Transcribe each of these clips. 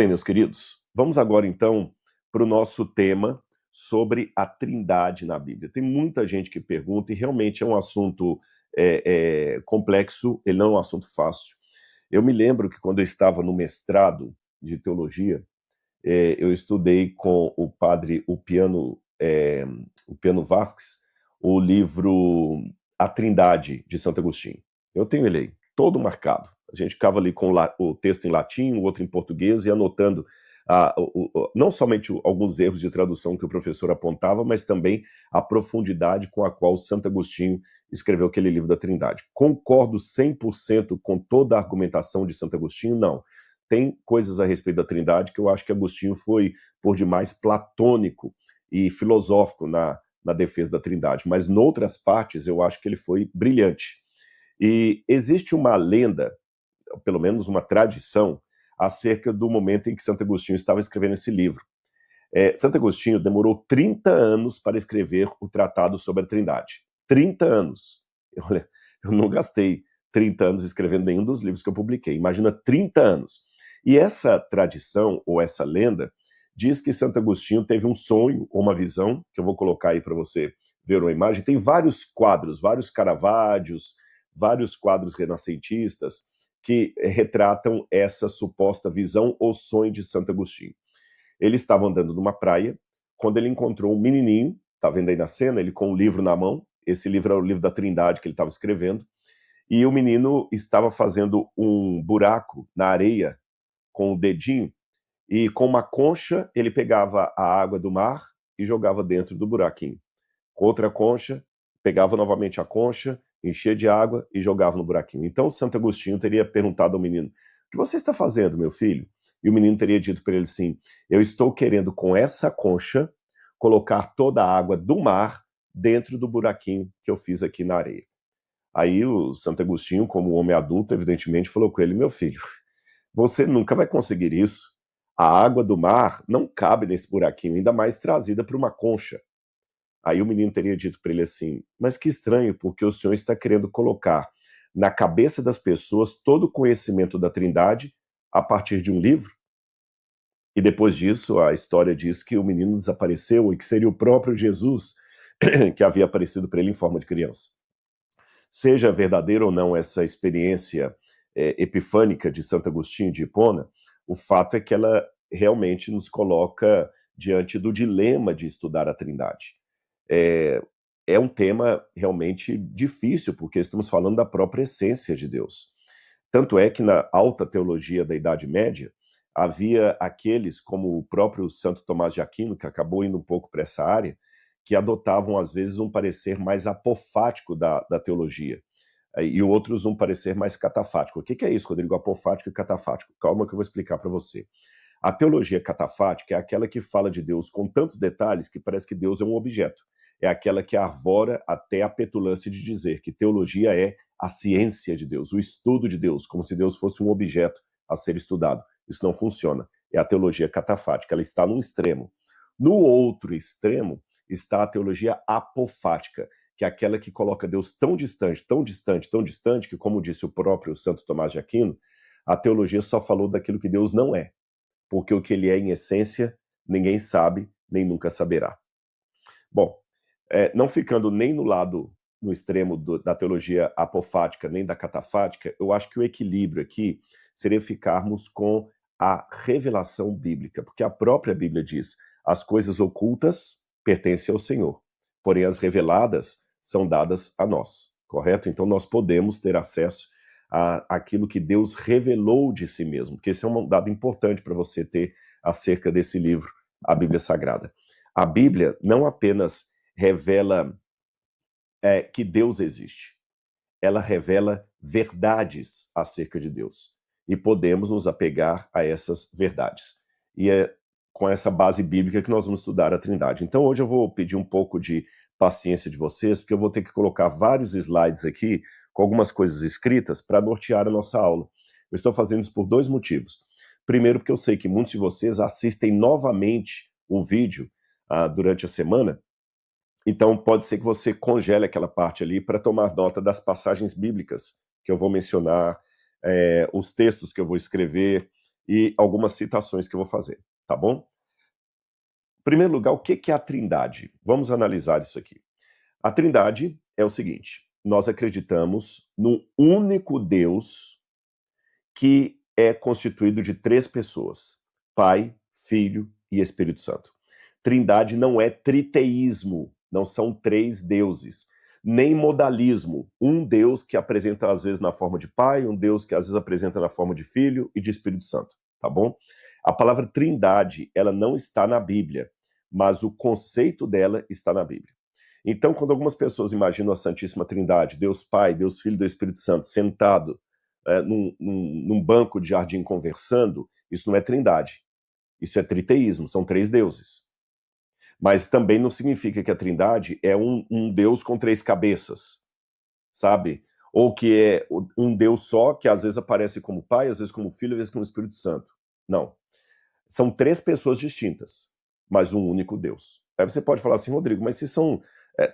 Bem, meus queridos, vamos agora então para o nosso tema sobre a Trindade na Bíblia. Tem muita gente que pergunta e realmente é um assunto complexo, ele não é um assunto fácil. Eu me lembro que quando eu estava no mestrado de teologia, eu estudei com o padre Upiano Vasques, o livro A Trindade, de Santo Agostinho. Eu tenho ele aí, todo marcado. A gente ficava ali com o texto em latim, o outro em português, e anotando não somente alguns erros de tradução que o professor apontava, mas também a profundidade com a qual Santo Agostinho escreveu aquele livro da Trindade. Concordo 100% com toda a argumentação de Santo Agostinho? Não. Tem coisas a respeito da Trindade que eu acho que Agostinho foi, por demais, platônico e filosófico na defesa da Trindade, mas noutras partes eu acho que ele foi brilhante. E existe uma lenda, pelo menos uma tradição, acerca do momento em que Santo Agostinho estava escrevendo esse livro. Santo Agostinho demorou 30 anos para escrever o Tratado sobre a Trindade. 30 anos. Olha, eu não gastei 30 anos escrevendo nenhum dos livros que eu publiquei. Imagina 30 anos. E essa tradição, ou essa lenda, diz que Santo Agostinho teve um sonho, ou uma visão, que eu vou colocar aí para você ver uma imagem. Tem vários quadros, vários Caravaggios, vários quadros renascentistas que retratam essa suposta visão ou sonho de Santo Agostinho. Ele estava andando numa praia, quando ele encontrou um menininho, tá vendo aí na cena, ele com um livro na mão, esse livro era o livro da Trindade que ele estava escrevendo, e o menino estava fazendo um buraco na areia com o dedinho, e com uma concha ele pegava a água do mar e jogava dentro do buraquinho. Com outra concha, pegava novamente a concha, enchia de água e jogava no buraquinho. Então Santo Agostinho teria perguntado ao menino: "O que você está fazendo, meu filho?" E o menino teria dito para ele assim: "Eu estou querendo com essa concha colocar toda a água do mar dentro do buraquinho que eu fiz aqui na areia." Aí o Santo Agostinho, como homem adulto, evidentemente falou com ele: "Meu filho, você nunca vai conseguir isso. A água do mar não cabe nesse buraquinho, ainda mais trazida por uma concha." Aí o menino teria dito para ele assim: "Mas que estranho, porque o senhor está querendo colocar na cabeça das pessoas todo o conhecimento da Trindade a partir de um livro?" E depois disso, a história diz que o menino desapareceu e que seria o próprio Jesus que havia aparecido para ele em forma de criança. Seja verdadeira ou não essa experiência epifânica de Santo Agostinho de Hipona, o fato é que ela realmente nos coloca diante do dilema de estudar a Trindade. É, é um tema realmente difícil, porque estamos falando da própria essência de Deus. Tanto é que na alta teologia da Idade Média, havia aqueles, como o próprio Santo Tomás de Aquino, que acabou indo um pouco para essa área, que adotavam, às vezes, um parecer mais apofático da teologia, e outros um parecer mais catafático. O que é isso, Rodrigo? Apofático e catafático? Calma que eu vou explicar para você. A teologia catafática é aquela que fala de Deus com tantos detalhes que parece que Deus é um objeto. É aquela que arvora até a petulância de dizer que teologia é a ciência de Deus, o estudo de Deus, como se Deus fosse um objeto a ser estudado. Isso não funciona. É a teologia catafática, ela está num extremo. No outro extremo está a teologia apofática, que é aquela que coloca Deus tão distante, tão distante, tão distante, que, como disse o próprio Santo Tomás de Aquino, a teologia só falou daquilo que Deus não é, porque o que ele é em essência, ninguém sabe, nem nunca saberá. Bom, não ficando nem no extremo da teologia apofática, nem da catafática, eu acho que o equilíbrio aqui seria ficarmos com a revelação bíblica, porque a própria Bíblia diz: as coisas ocultas pertencem ao Senhor, porém as reveladas são dadas a nós, correto? Então nós podemos ter acesso àquilo que Deus revelou de si mesmo, que esse é um dado importante para você ter acerca desse livro, a Bíblia Sagrada. A Bíblia não apenas revela que Deus existe, ela revela verdades acerca de Deus. E podemos nos apegar a essas verdades. E é com essa base bíblica que nós vamos estudar a Trindade. Então hoje eu vou pedir um pouco de paciência de vocês, porque eu vou ter que colocar vários slides aqui com algumas coisas escritas para nortear a nossa aula. Eu estou fazendo isso por dois motivos. Primeiro, porque eu sei que muitos de vocês assistem novamente o vídeo durante a semana, então pode ser que você congele aquela parte ali para tomar nota das passagens bíblicas que eu vou mencionar, os textos que eu vou escrever e algumas citações que eu vou fazer, tá bom? Em primeiro lugar, o que é a Trindade? Vamos analisar isso aqui. A Trindade é o seguinte: nós acreditamos num único Deus que é constituído de 3 pessoas: Pai, Filho e Espírito Santo. Trindade não é triteísmo, não são 3 deuses, nem modalismo, um Deus que apresenta às vezes na forma de Pai, um Deus que às vezes apresenta na forma de Filho e de Espírito Santo, tá bom? A palavra Trindade, ela não está na Bíblia, mas o conceito dela está na Bíblia. Então, quando algumas pessoas imaginam a Santíssima Trindade, Deus Pai, Deus Filho e Deus Espírito Santo, sentado num banco de jardim conversando, isso não é trindade. Isso é triteísmo, são 3 deuses. Mas também não significa que a trindade é um Deus com 3 cabeças, sabe? Ou que é um Deus só, que às vezes aparece como Pai, às vezes como Filho, às vezes como Espírito Santo. Não. São 3 pessoas distintas, mas um único Deus. Aí você pode falar assim, Rodrigo, mas se são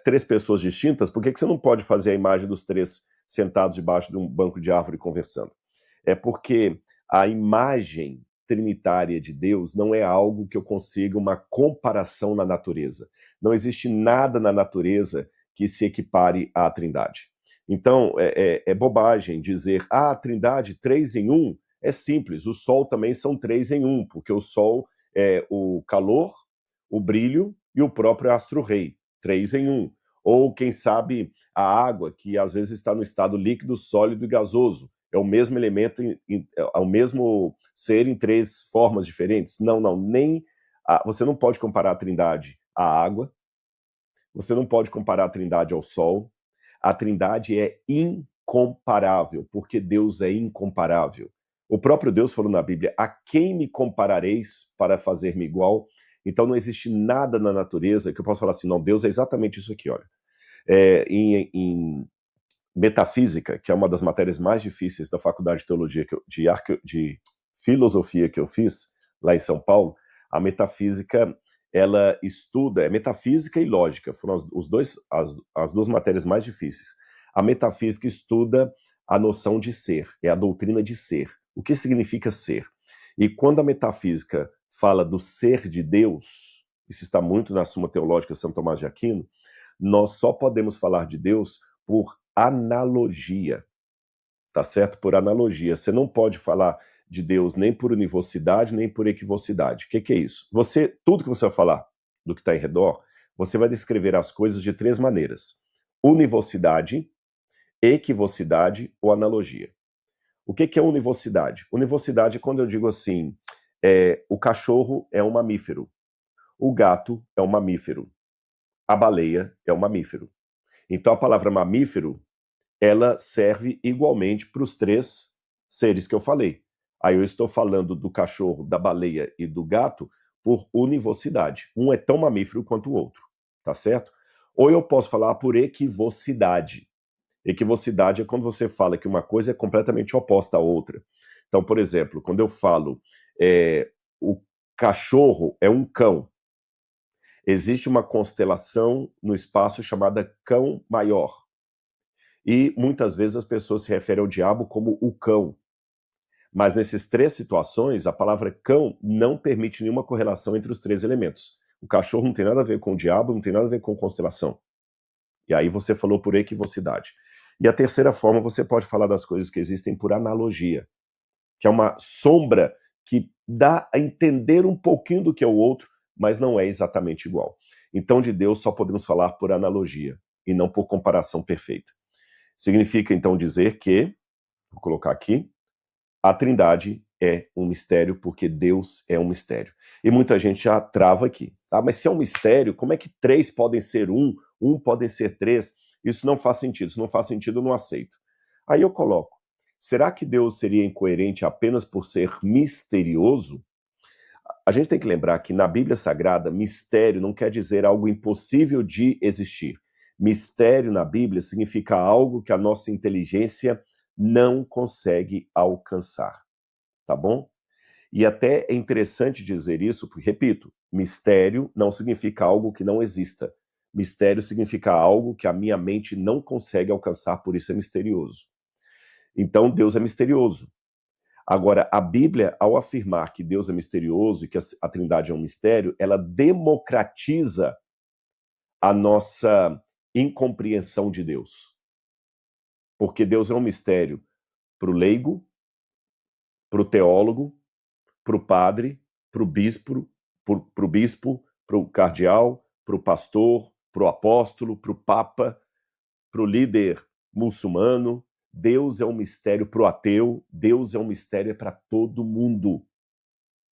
3 pessoas distintas, por que você não pode fazer a imagem dos 3 sentados debaixo de um banco de árvore conversando? É porque a imagem trinitária de Deus não é algo que eu consiga uma comparação na natureza. Não existe nada na natureza que se equipare à Trindade. Então, é bobagem dizer, a Trindade 3 em 1, é simples, o Sol também são 3 em 1, porque o Sol é o calor, o brilho e o próprio astro-rei, 3 em 1. Ou, quem sabe, a água, que às vezes está no estado líquido, sólido e gasoso, é o mesmo elemento, é o mesmo ser em 3 formas diferentes? Não, não, nem... você não pode comparar a Trindade à água, você não pode comparar a Trindade ao Sol. A Trindade é incomparável, porque Deus é incomparável. O próprio Deus falou na Bíblia, a quem me comparareis para fazer-me igual? Então não existe nada na natureza que eu possa falar assim, não, Deus é exatamente isso aqui, olha. Em metafísica, que é uma das matérias mais difíceis da faculdade de teologia, de filosofia que eu fiz lá em São Paulo, a metafísica, ela estuda, metafísica e lógica, foram as duas matérias mais difíceis. A metafísica estuda a noção de ser, é a doutrina de ser. O que significa ser? E quando a metafísica fala do ser de Deus, isso está muito na Suma Teológica de São Tomás de Aquino, nós só podemos falar de Deus por analogia, tá certo? Por analogia. Você não pode falar de Deus nem por univocidade, nem por equivocidade. O que é isso? Tudo que você vai falar do que está em redor, você vai descrever as coisas de 3 maneiras: univocidade, equivocidade ou analogia. O que é univocidade? Univocidade é quando eu digo assim, o cachorro é um mamífero, o gato é um mamífero, a baleia é um mamífero. Então a palavra mamífero, ela serve igualmente para os 3 seres que eu falei. Aí eu estou falando do cachorro, da baleia e do gato por univocidade. Um é tão mamífero quanto o outro, tá certo? Ou eu posso falar por equivocidade. Equivocidade é quando você fala que uma coisa é completamente oposta à outra. Então, por exemplo, quando eu falo o cachorro é um cão, existe uma constelação no espaço chamada Cão Maior. E muitas vezes as pessoas se referem ao diabo como o cão. Mas nessas 3 situações, a palavra cão não permite nenhuma correlação entre os 3 elementos. O cachorro não tem nada a ver com o diabo, não tem nada a ver com constelação. E aí você falou por equivocidade. E a terceira forma, você pode falar das coisas que existem por analogia, que é uma sombra que dá a entender um pouquinho do que é o outro, mas não é exatamente igual. Então, de Deus só podemos falar por analogia, e não por comparação perfeita. Significa, então, dizer que, vou colocar aqui, a Trindade é um mistério porque Deus é um mistério. E muita gente já trava aqui. Ah, mas se é um mistério, como é que 3 podem ser um podem ser 3? Isso não faz sentido. Se não faz sentido, eu não aceito. Aí eu coloco, será que Deus seria incoerente apenas por ser misterioso? A gente tem que lembrar que na Bíblia Sagrada, mistério não quer dizer algo impossível de existir. Mistério na Bíblia significa algo que a nossa inteligência não consegue alcançar, tá bom? E até é interessante dizer isso, porque, repito, mistério não significa algo que não exista. Mistério significa algo que a minha mente não consegue alcançar, por isso é misterioso. Então, Deus é misterioso. Agora, a Bíblia, ao afirmar que Deus é misterioso e que a Trindade é um mistério, ela democratiza a nossa incompreensão de Deus. Porque Deus é um mistério para o leigo, para o teólogo, para o padre, para o bispo, para o cardeal, para o pastor, para o apóstolo, para o papa, para o líder muçulmano. Deus é um mistério para o ateu, Deus é um mistério para todo mundo.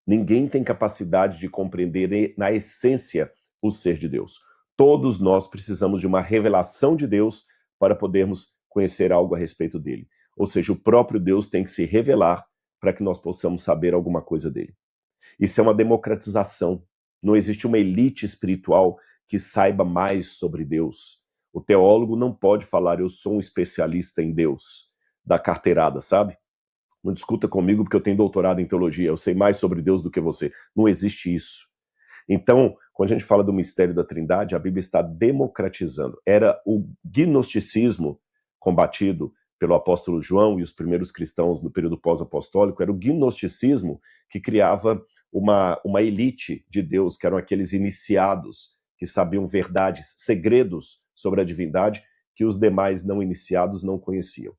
Ninguém tem capacidade de compreender na essência o ser de Deus. Todos nós precisamos de uma revelação de Deus para podermos conhecer algo a respeito dele. Ou seja, o próprio Deus tem que se revelar para que nós possamos saber alguma coisa dele. Isso é uma democratização. Não existe uma elite espiritual que saiba mais sobre Deus. O teólogo não pode falar, eu sou um especialista em Deus, da carteirada, sabe? Não discuta comigo porque eu tenho doutorado em teologia, eu sei mais sobre Deus do que você. Não existe isso. Então, quando a gente fala do mistério da Trindade, a Bíblia está democratizando. Era o gnosticismo combatido pelo apóstolo João e os primeiros cristãos no período pós-apostólico, era o gnosticismo que criava uma elite de Deus, que eram aqueles iniciados, que sabiam verdades, segredos sobre a divindade que os demais não iniciados não conheciam.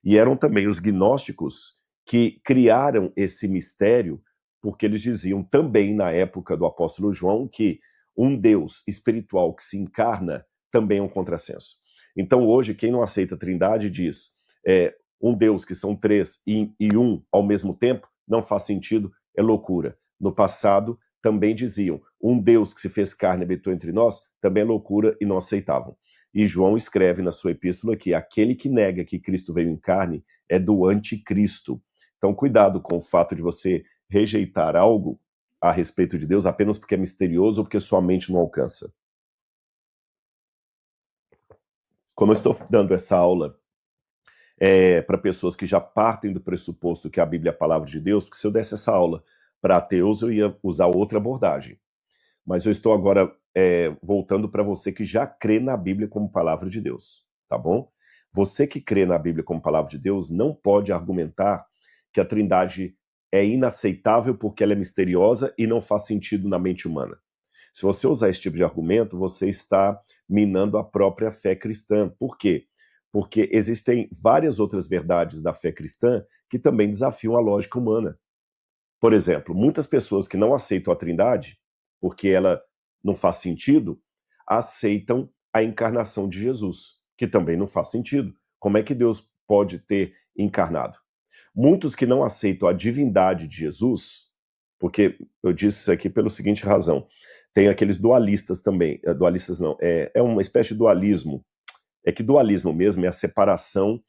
E eram também os gnósticos que criaram esse mistério, porque eles diziam também na época do apóstolo João que um Deus espiritual que se encarna também é um contrassenso. Então hoje quem não aceita a Trindade diz um Deus que são três e um ao mesmo tempo não faz sentido, é loucura. No passado também diziam um Deus que se fez carne e habitou entre nós também é loucura e não aceitavam. E João escreve na sua epístola que aquele que nega que Cristo veio em carne é do anticristo. Então, cuidado com o fato de você rejeitar algo a respeito de Deus apenas porque é misterioso ou porque sua mente não alcança. Como eu estou dando essa aula para pessoas que já partem do pressuposto que a Bíblia é a palavra de Deus, porque se eu desse essa aula para ateus, eu ia usar outra abordagem. Mas eu estou agora voltando para você que já crê na Bíblia como palavra de Deus, tá bom? Você que crê na Bíblia como palavra de Deus não pode argumentar que a Trindade é inaceitável porque ela é misteriosa e não faz sentido na mente humana. Se você usar esse tipo de argumento, você está minando a própria fé cristã. Por quê? Porque existem várias outras verdades da fé cristã que também desafiam a lógica humana. Por exemplo, muitas pessoas que não aceitam a Trindade, porque ela não faz sentido, aceitam a encarnação de Jesus, que também não faz sentido. Como é que Deus pode ter encarnado? Muitos que não aceitam a divindade de Jesus, porque eu disse isso aqui pela seguinte razão, tem aqueles dualistas também, dualistas não, é uma espécie de dualismo, é que dualismo mesmo é a separação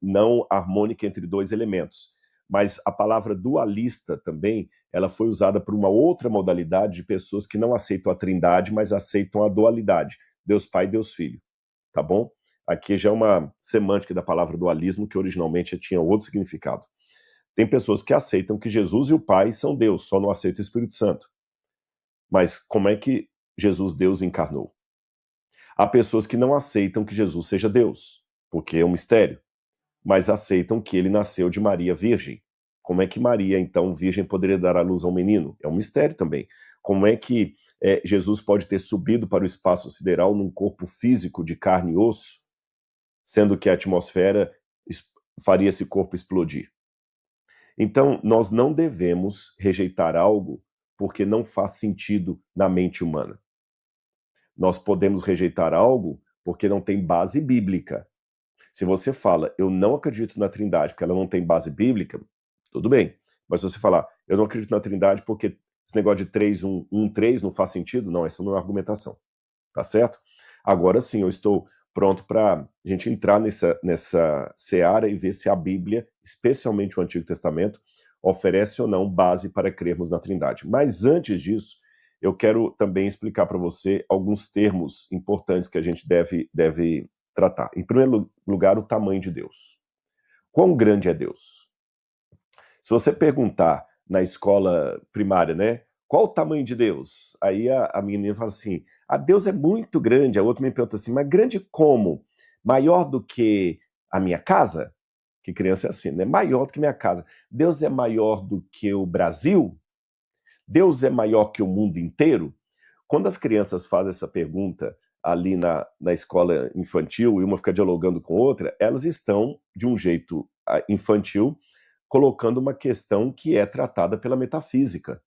não harmônica entre dois elementos. Mas a palavra dualista também, ela foi usada por uma outra modalidade de pessoas que não aceitam a trindade, mas aceitam a dualidade, Deus Pai e Deus Filho, tá bom? Aqui já é uma semântica da palavra dualismo que originalmente tinha outro significado. Tem pessoas que aceitam que Jesus e o Pai são Deus, só não aceitam o Espírito Santo. Mas como é que Jesus, Deus, encarnou? Há pessoas que não aceitam que Jesus seja Deus, porque é um mistério, mas aceitam que ele nasceu de Maria virgem. Como é que Maria, então, virgem, poderia dar à luz a um menino? É um mistério também. Como é que Jesus pode ter subido para o espaço sideral num corpo físico de carne e osso, sendo que a atmosfera faria esse corpo explodir? Então, nós não devemos rejeitar algo porque não faz sentido na mente humana. Nós podemos rejeitar algo porque não tem base bíblica. Se você fala, eu não acredito na Trindade porque ela não tem base bíblica, tudo bem. Mas se você falar, eu não acredito na Trindade porque esse negócio de 3, 1, 1, 3 não faz sentido, não, essa não é argumentação. Tá certo? Agora sim, eu estou pronto para a gente entrar nessa seara e ver se a Bíblia, especialmente o Antigo Testamento, oferece ou não base para crermos na Trindade. Mas antes disso, eu quero também explicar para você alguns termos importantes que a gente deve tratar. Em primeiro lugar, o tamanho de Deus. Quão grande é Deus? Se você perguntar na escola primária, né, qual o tamanho de Deus? Aí a menina fala assim, Deus é muito grande. A outra me pergunta assim, mas grande como? Maior do que a minha casa? Que criança é assim, né? Maior do que minha casa. Deus é maior do que o Brasil? Deus é maior que o mundo inteiro? Quando as crianças fazem essa pergunta ali na escola infantil e uma fica dialogando com outra, elas estão, de um jeito infantil, colocando uma questão que é tratada pela metafísica.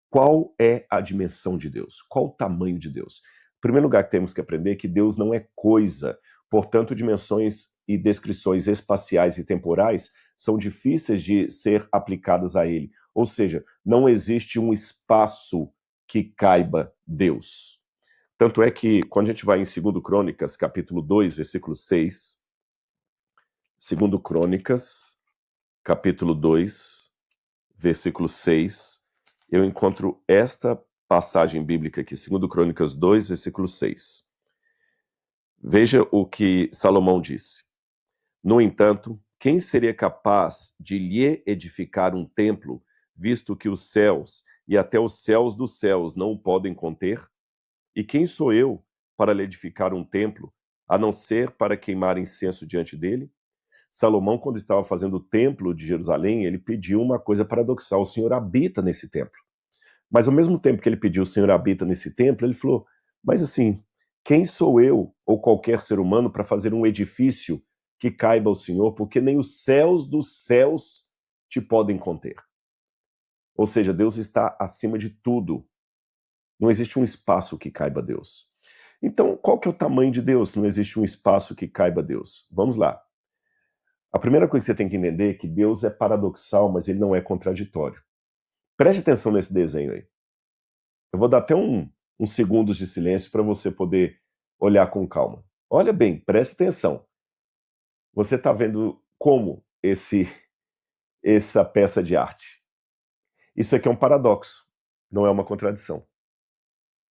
Qual é a dimensão de Deus? Qual o tamanho de Deus? Em primeiro lugar, que temos que aprender que Deus não é coisa, portanto, dimensões e descrições espaciais e temporais são difíceis de ser aplicadas a ele. Ou seja, não existe um espaço que caiba Deus. Tanto é que, quando a gente vai em 2 Crônicas, capítulo 2, versículo 6, 2 Crônicas, capítulo 2, versículo 6, eu encontro esta passagem bíblica aqui, 2 Crônicas 2, versículo 6. Veja o que Salomão disse. No entanto, quem seria capaz de lhe edificar um templo, visto que os céus e até os céus dos céus não o podem conter? E quem sou eu para lhe edificar um templo, a não ser para queimar incenso diante dele? Salomão, quando estava fazendo o templo de Jerusalém, ele pediu uma coisa paradoxal: o Senhor habita nesse templo. Mas ao mesmo tempo que ele pediu, o Senhor habita nesse templo, ele falou, mas assim, quem sou eu ou qualquer ser humano para fazer um edifício que caiba ao Senhor, porque nem os céus dos céus te podem conter. Ou seja, Deus está acima de tudo. Não existe um espaço que caiba a Deus. Então, qual que é o tamanho de Deus? Não existe um espaço que caiba a Deus. Vamos lá. A primeira coisa que você tem que entender é que Deus é paradoxal, mas ele não é contraditório. Preste atenção nesse desenho aí. Eu vou dar até uns segundos de silêncio para você poder olhar com calma. Olha bem, preste atenção. Você está vendo como essa peça de arte? Isso aqui é um paradoxo, não é uma contradição.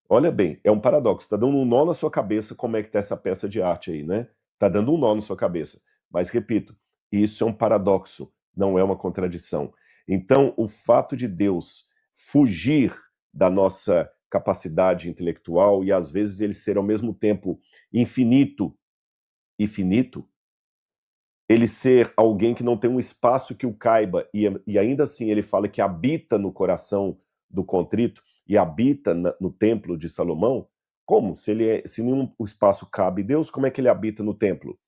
Olha bem, é um paradoxo. Está dando um nó na sua cabeça como é que está essa peça de arte aí, né? Está dando um nó na sua cabeça. Mas, repito, isso é um paradoxo, não é uma contradição. Então, o fato de Deus fugir da nossa capacidade intelectual e, às vezes, ele ser, ao mesmo tempo, infinito e finito, ele ser alguém que não tem um espaço que o caiba e ainda assim ele fala que habita no coração do contrito e habita no templo de Salomão, como? Se nenhum espaço cabe Deus, como é que ele habita no templo?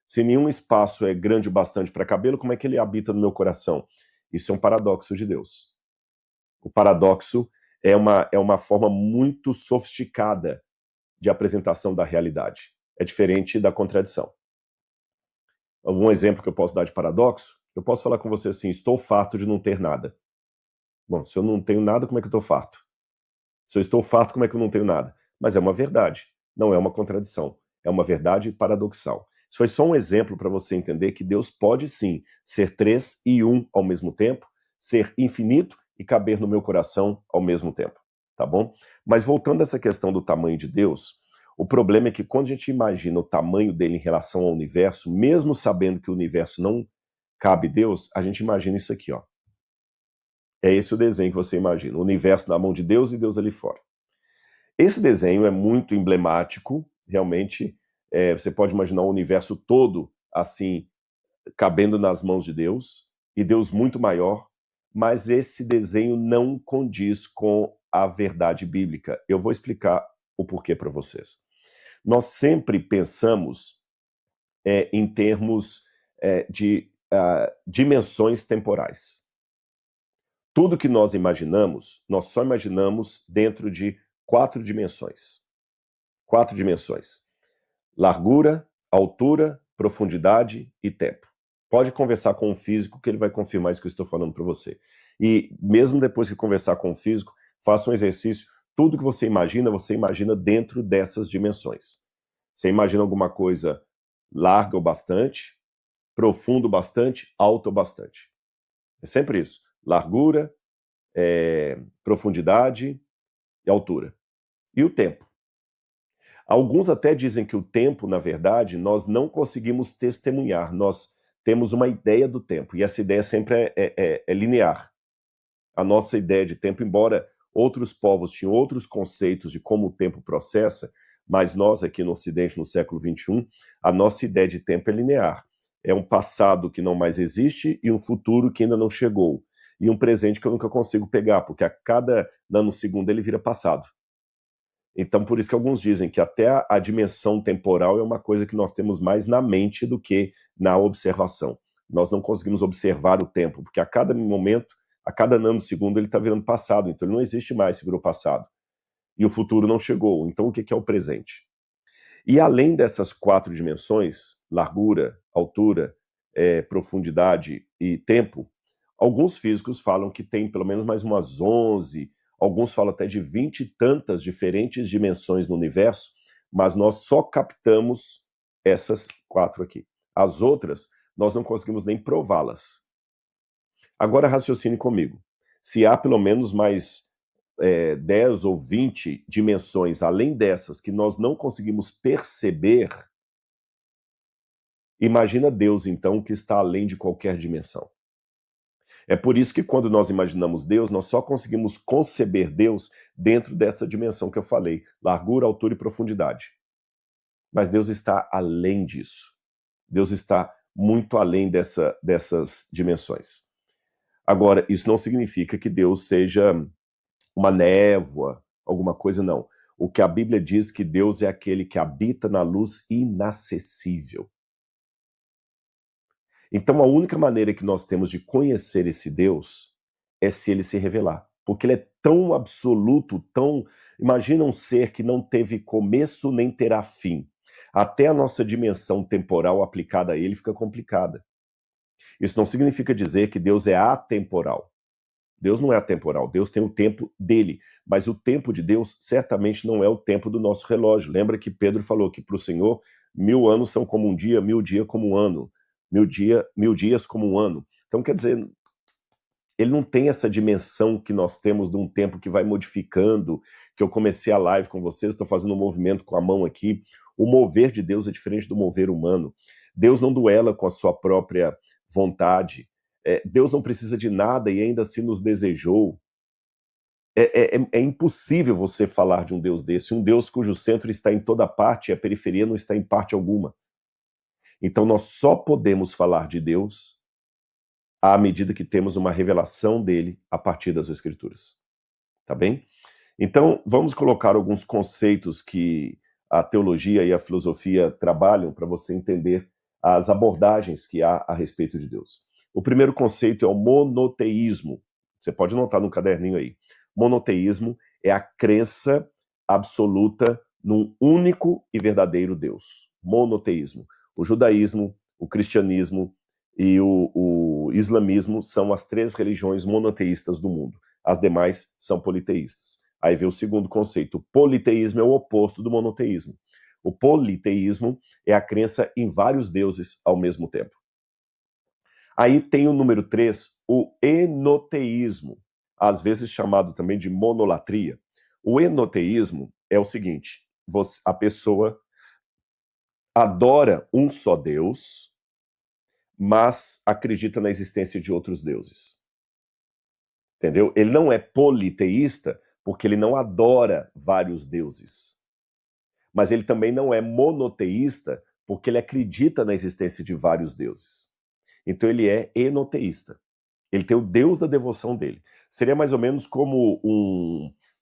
Se nenhum espaço é grande o bastante para cabê-lo, como é que ele habita no meu coração? Isso é um paradoxo de Deus. O paradoxo é uma forma muito sofisticada de apresentação da realidade. É diferente da contradição. Algum exemplo que eu posso dar de paradoxo? Eu posso falar com você assim, estou farto de não ter nada. Bom, se eu não tenho nada, como é que eu estou farto? Se eu estou farto, como é que eu não tenho nada? Mas é uma verdade, não é uma contradição. É uma verdade paradoxal. Isso foi só um exemplo para você entender que Deus pode sim ser três e um ao mesmo tempo, ser infinito e caber no meu coração ao mesmo tempo, tá bom? Mas voltando a essa questão do tamanho de Deus, o problema é que quando a gente imagina o tamanho dele em relação ao universo, mesmo sabendo que o universo não cabe Deus, a gente imagina isso aqui, ó. É esse o desenho que você imagina, o universo na mão de Deus e Deus ali fora. Esse desenho é muito emblemático, realmente, você pode imaginar o universo todo assim, cabendo nas mãos de Deus, e Deus muito maior, mas esse desenho não condiz com a verdade bíblica. Eu vou explicar o porquê para vocês. Nós sempre pensamos em termos de dimensões temporais. Tudo que nós imaginamos, nós só imaginamos dentro de 4 dimensões. 4 dimensões. Largura, altura, profundidade e tempo. Pode conversar com um físico que ele vai confirmar isso que eu estou falando para você. E mesmo depois que conversar com um físico, faça um exercício. Tudo que você imagina dentro dessas dimensões. Você imagina alguma coisa larga o bastante, profundo o bastante, alto o bastante. É sempre isso. Largura, profundidade e altura. E o tempo. Alguns até dizem que o tempo, na verdade, nós não conseguimos testemunhar, nós temos uma ideia do tempo, e essa ideia sempre é linear. A nossa ideia de tempo, embora outros povos tinham outros conceitos de como o tempo processa, mas nós aqui no Ocidente, no século XXI, a nossa ideia de tempo é linear. É um passado que não mais existe e um futuro que ainda não chegou. E um presente que eu nunca consigo pegar, porque a cada nanosegundo ele vira passado. Então, por isso que alguns dizem que até a dimensão temporal é uma coisa que nós temos mais na mente do que na observação. Nós não conseguimos observar o tempo, porque a cada momento, a cada nanosegundo, ele está virando passado. Então, ele não existe mais se virou passado. E o futuro não chegou. Então, o que é o presente? E além dessas 4 dimensões, largura, altura, profundidade e tempo, alguns físicos falam que tem pelo menos mais umas 11, alguns falam até de 20 e tantas diferentes dimensões no universo, mas nós só captamos essas 4 aqui. As outras, nós não conseguimos nem prová-las. Agora raciocine comigo. Se há pelo menos mais 10 ou 20 dimensões além dessas que nós não conseguimos perceber, imagina Deus, então, que está além de qualquer dimensão. É por isso que quando nós imaginamos Deus, nós só conseguimos conceber Deus dentro dessa dimensão que eu falei, largura, altura e profundidade. Mas Deus está além disso. Deus está muito além dessas dimensões. Agora, isso não significa que Deus seja uma névoa, alguma coisa, não. O que a Bíblia diz que Deus é aquele que habita na luz inacessível. Então, a única maneira que nós temos de conhecer esse Deus é se ele se revelar. Porque ele é tão absoluto, tão. Imagina um ser que não teve começo nem terá fim. Até a nossa dimensão temporal aplicada a ele fica complicada. Isso não significa dizer que Deus é atemporal. Deus não é atemporal, Deus tem o tempo dele, mas o tempo de Deus certamente não é o tempo do nosso relógio. Lembra que Pedro falou que para o Senhor 1000 anos são como um dia, 1000 dias como um ano, 1000 dias como um ano. Então, quer dizer, ele não tem essa dimensão que nós temos de um tempo que vai modificando, que eu comecei a live com vocês, estou fazendo um movimento com a mão aqui. O mover de Deus é diferente do mover humano. Deus não duela com a sua própria vontade. Deus não precisa de nada e ainda assim nos desejou. É impossível você falar de um Deus desse, um Deus cujo centro está em toda parte e a periferia não está em parte alguma. Então nós só podemos falar de Deus à medida que temos uma revelação dele a partir das Escrituras. Tá bem? Então, vamos colocar alguns conceitos que a teologia e a filosofia trabalham para você entender as abordagens que há a respeito de Deus. O primeiro conceito é o monoteísmo. Você pode anotar no caderninho aí. Monoteísmo é a crença absoluta num único e verdadeiro Deus. Monoteísmo. O judaísmo, o cristianismo e o islamismo são as 3 religiões monoteístas do mundo. As demais são politeístas. Aí vem o segundo conceito. O politeísmo é o oposto do monoteísmo. O politeísmo é a crença em vários deuses ao mesmo tempo. Aí tem o número 3, o enoteísmo, às vezes chamado também de monolatria. O enoteísmo é o seguinte: a pessoa adora um só Deus, mas acredita na existência de outros deuses. Entendeu? Ele não é politeísta porque ele não adora vários deuses. Mas ele também não é monoteísta porque ele acredita na existência de vários deuses. Então ele é enoteísta. Ele tem o Deus da devoção dele. Seria mais ou menos como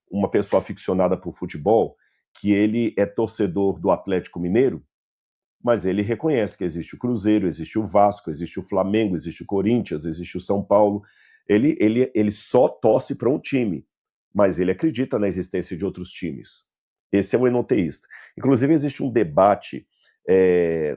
uma pessoa aficionada por futebol, que ele é torcedor do Atlético Mineiro, mas ele reconhece que existe o Cruzeiro, existe o Vasco, existe o Flamengo, existe o Corinthians, existe o São Paulo. Ele só torce para um time, mas ele acredita na existência de outros times. Esse é o enoteísta. Inclusive, existe um debate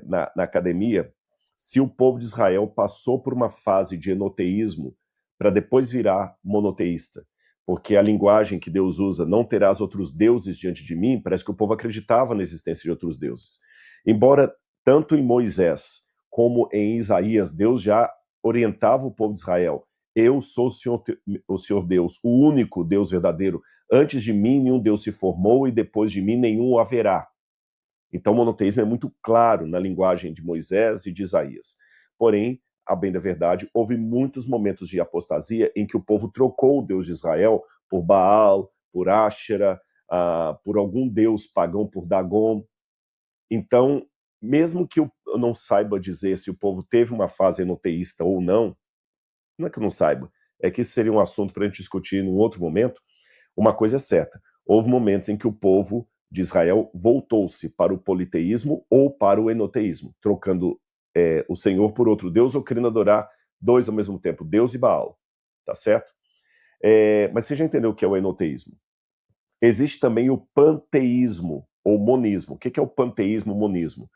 na academia se o povo de Israel passou por uma fase de enoteísmo para depois virar monoteísta. Porque a linguagem que Deus usa, não terás outros deuses diante de mim, parece que o povo acreditava na existência de outros deuses. Embora tanto em Moisés como em Isaías, Deus já orientava o povo de Israel. Eu sou o Senhor Deus, o único Deus verdadeiro. Antes de mim nenhum Deus se formou e depois de mim nenhum haverá. Então o monoteísmo é muito claro na linguagem de Moisés e de Isaías. Porém, a bem da verdade, houve muitos momentos de apostasia em que o povo trocou o Deus de Israel por Baal, por Áshera, por algum deus pagão, por Dagon. Então, mesmo que eu não saiba dizer se o povo teve uma fase enoteísta ou não é que eu não saiba, é que isso seria um assunto para a gente discutir num outro momento. Uma coisa é certa, houve momentos em que o povo de Israel voltou-se para o politeísmo ou para o enoteísmo, trocando o Senhor por outro Deus ou querendo adorar dois ao mesmo tempo, Deus e Baal, tá certo? Mas você já entendeu o que é o enoteísmo? Existe também o panteísmo ou monismo. O que é o panteísmo ou monismo?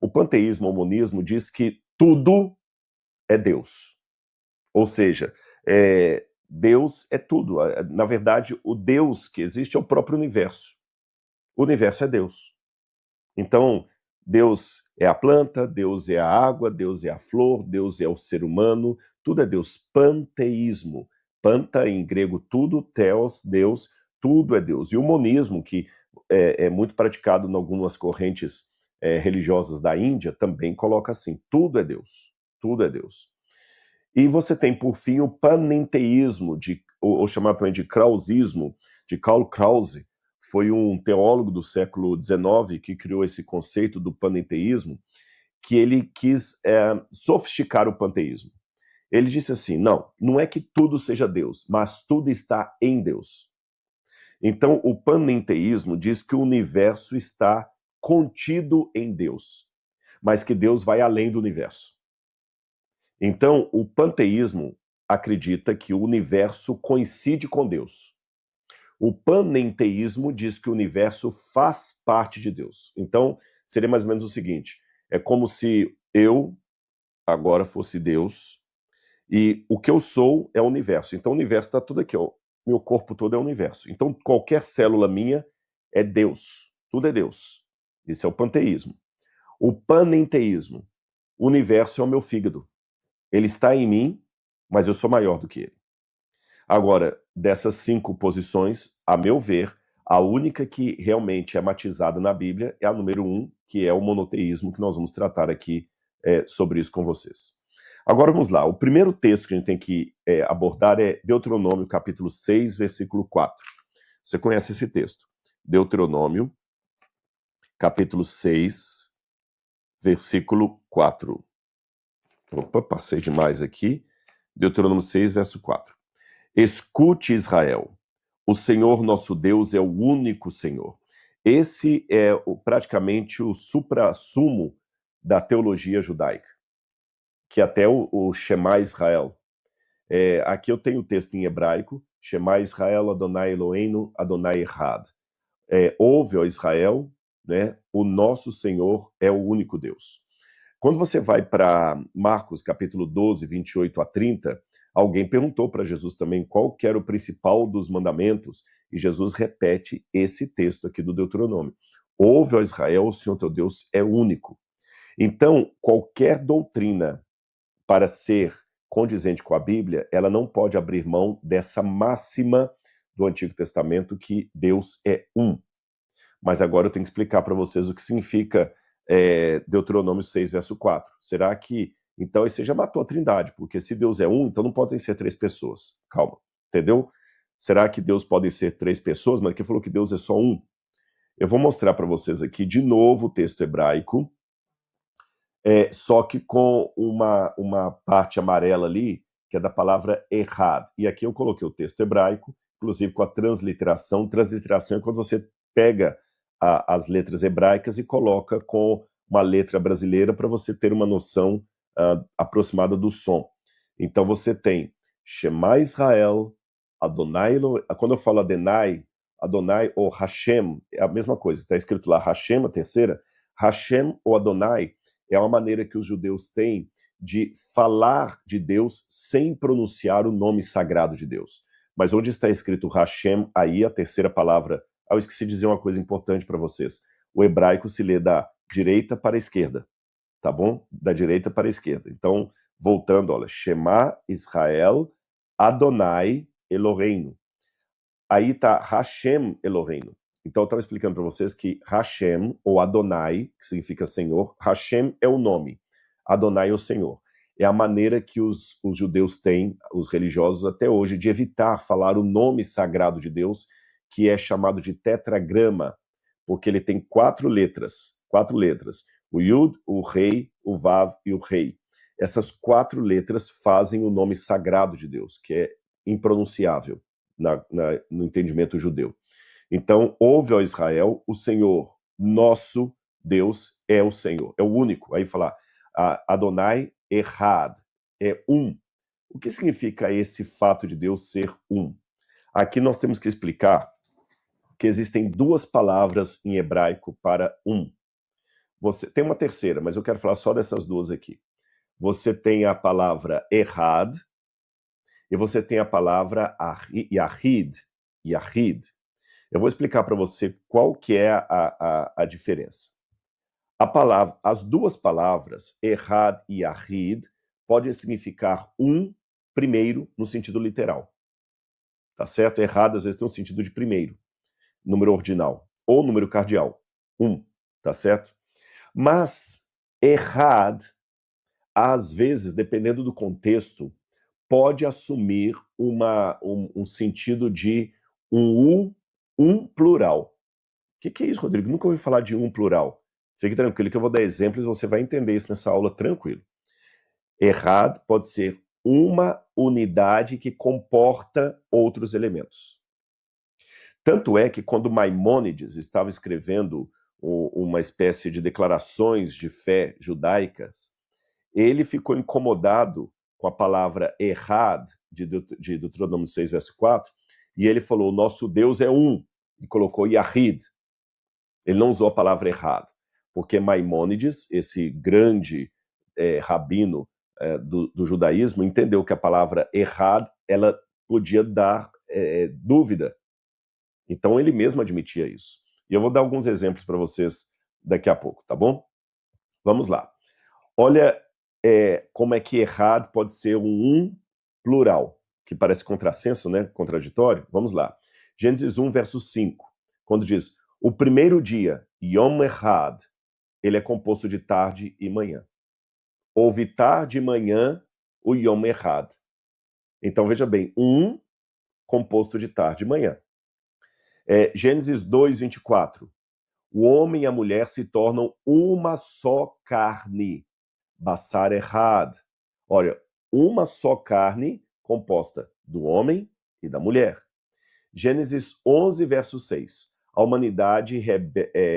O panteísmo ou monismo diz que tudo é Deus. Ou seja, Deus é tudo. Na verdade, o Deus que existe é o próprio universo. O universo é Deus. Então, Deus é a planta, Deus é a água, Deus é a flor, Deus é o ser humano, tudo é Deus. Panteísmo. Panta, em grego, tudo, theos, Deus, tudo é Deus. E o monismo, que é muito praticado em algumas correntes religiosas da Índia, também coloca assim: tudo é Deus. Tudo é Deus. E você tem, por fim, o panenteísmo, ou chamado também de krausismo, de Karl Krause. Foi um teólogo do século XIX que criou esse conceito do panenteísmo, que ele quis sofisticar o panteísmo. Ele disse assim: não é que tudo seja Deus, mas tudo está em Deus. Então, o panenteísmo diz que o universo está contido em Deus, mas que Deus vai além do universo. Então, o panteísmo acredita que o universo coincide com Deus. O panenteísmo diz que o universo faz parte de Deus. Então, seria mais ou menos o seguinte: é como se eu agora fosse Deus e o que eu sou é o universo. Então, o universo está tudo aqui, ó. Meu corpo todo é o universo. Então, qualquer célula minha é Deus. Tudo é Deus. Esse é o panteísmo. O panenteísmo: o universo é o meu fígado. Ele está em mim, mas eu sou maior do que ele. Agora, dessas 5 posições, a meu ver, a única que realmente é matizada na Bíblia é a número 1, que é o monoteísmo, que nós vamos tratar aqui sobre isso com vocês. Agora vamos lá. O primeiro texto que a gente tem que abordar é Deuteronômio, capítulo 6, versículo 4. Você conhece esse texto? Deuteronômio, capítulo 6, versículo 4. Opa, passei demais aqui. Deuteronômio 6, verso 4. Escute, Israel, o Senhor nosso Deus é o único Senhor. Esse é praticamente o suprassumo da teologia judaica, que até o Shema Israel. Aqui eu tenho o texto em hebraico: Shema Israel, Adonai Eloheinu, Adonai Echad. Ouve, ó Israel, né, o nosso Senhor é o único Deus. Quando você vai para Marcos, capítulo 12, 28 a 30, alguém perguntou para Jesus também qual que era o principal dos mandamentos, e Jesus repete esse texto aqui do Deuteronômio: ouve, ó Israel, o Senhor teu Deus é único. Então, qualquer doutrina, para ser condizente com a Bíblia, ela não pode abrir mão dessa máxima do Antigo Testamento, que Deus é um. Mas agora eu tenho que explicar para vocês o que significa Deuteronômio 6, verso 4. Será que, então, você já matou a trindade? Porque se Deus é um, então não podem ser 3 pessoas. Calma, entendeu? Será que Deus pode ser 3 pessoas? Mas quem falou que Deus é só um? Eu vou mostrar para vocês aqui de novo o texto hebraico, só que com uma parte amarela ali, que é da palavra errad. E aqui eu coloquei o texto hebraico, inclusive com a transliteração. Transliteração é quando você pega as letras hebraicas e coloca com uma letra brasileira para você ter uma noção aproximada do som. Então você tem Shema Israel, Adonai, quando eu falo Adonai ou Hashem, é a mesma coisa, está escrito lá Hashem, a terceira. Hashem ou Adonai é uma maneira que os judeus têm de falar de Deus sem pronunciar o nome sagrado de Deus. Mas onde está escrito Hashem, aí a terceira palavra. Eu esqueci de dizer uma coisa importante para vocês. O hebraico se lê da direita para a esquerda, tá bom? Da direita para a esquerda. Então, voltando, olha, Shema Israel, Adonai Eloheinu. Aí está Hashem Eloheinu. Então, eu estava explicando para vocês que Hashem, ou Adonai, que significa Senhor, Hashem é o nome, Adonai é o Senhor. É a maneira que os judeus têm, os religiosos até hoje, de evitar falar o nome sagrado de Deus, que é chamado de tetragrama, porque ele tem 4 letras. 4 letras. O Yud, o Rei, o Vav e o Rei. Essas 4 letras fazem o nome sagrado de Deus, que é impronunciável no entendimento judeu. Então, ouve, ó Israel, o Senhor, nosso Deus, é o Senhor, é o único. Aí falar, Adonai Echad, é um. O que significa esse fato de Deus ser um? Aqui nós temos que explicar que existem 2 palavras em hebraico para um. Você tem uma terceira, mas eu quero falar só dessas 2 aqui. Você tem a palavra Echad e você tem a palavra Yahid. Yahid. Eu vou explicar para você qual que é a diferença. As 2 palavras, Errad e Yahid, podem significar um, primeiro, no sentido literal. Tá certo? Errad, às vezes, tem um sentido de primeiro, número ordinal, ou número cardial, um, tá certo? Mas Errad, às vezes, dependendo do contexto, pode assumir um sentido de um plural. O que é isso, Rodrigo? Nunca ouvi falar de um plural. Fique tranquilo que eu vou dar exemplos e você vai entender isso nessa aula tranquilo. Errad pode ser uma unidade que comporta outros elementos. Tanto é que quando Maimônides estava escrevendo uma espécie de declarações de fé judaicas, ele ficou incomodado com a palavra Errad, de Deuteronômio 6, verso 4, e ele falou, nosso Deus é um, e colocou Yahid. Ele não usou a palavra errado, porque Maimônides, esse grande rabino do judaísmo, entendeu que a palavra errado, ela podia dar dúvida. Então ele mesmo admitia isso. E eu vou dar alguns exemplos para vocês daqui a pouco, tá bom? Vamos lá. Olha como é que errado pode ser um plural, que parece contrassenso, né? Contraditório. Vamos lá. Gênesis 1, verso 5, quando diz, o primeiro dia, Yom Echad, ele é composto de tarde e manhã. Houve tarde e manhã o Yom Echad. Então, veja bem, um composto de tarde e manhã. Gênesis 2, 24. O homem e a mulher se tornam uma só carne. Basar Echad. Olha, uma só carne composta do homem e da mulher. Gênesis 11, verso 6. A humanidade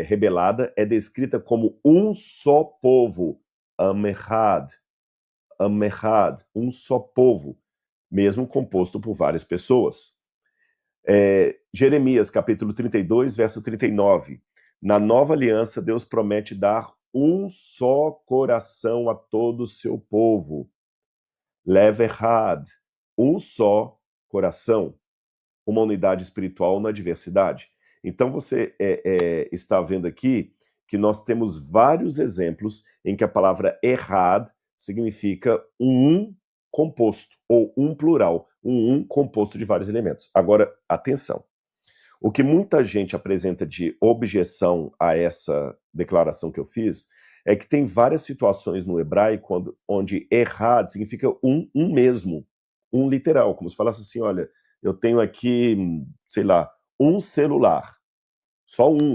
rebelada é descrita como um só povo, Amechad, um só povo, mesmo composto por várias pessoas. Jeremias, capítulo 32, verso 39. Na nova aliança, Deus promete dar um só coração a todo o seu povo. Lev Echad, um só coração. Uma unidade espiritual na diversidade. Então você está vendo aqui que nós temos vários exemplos em que a palavra errad significa um composto, ou um plural, um composto de vários elementos. Agora, atenção. O que muita gente apresenta de objeção a essa declaração que eu fiz é que tem várias situações no hebraico onde errad significa um mesmo, um literal, como se falasse assim, olha, eu tenho aqui, sei lá, um celular, só um,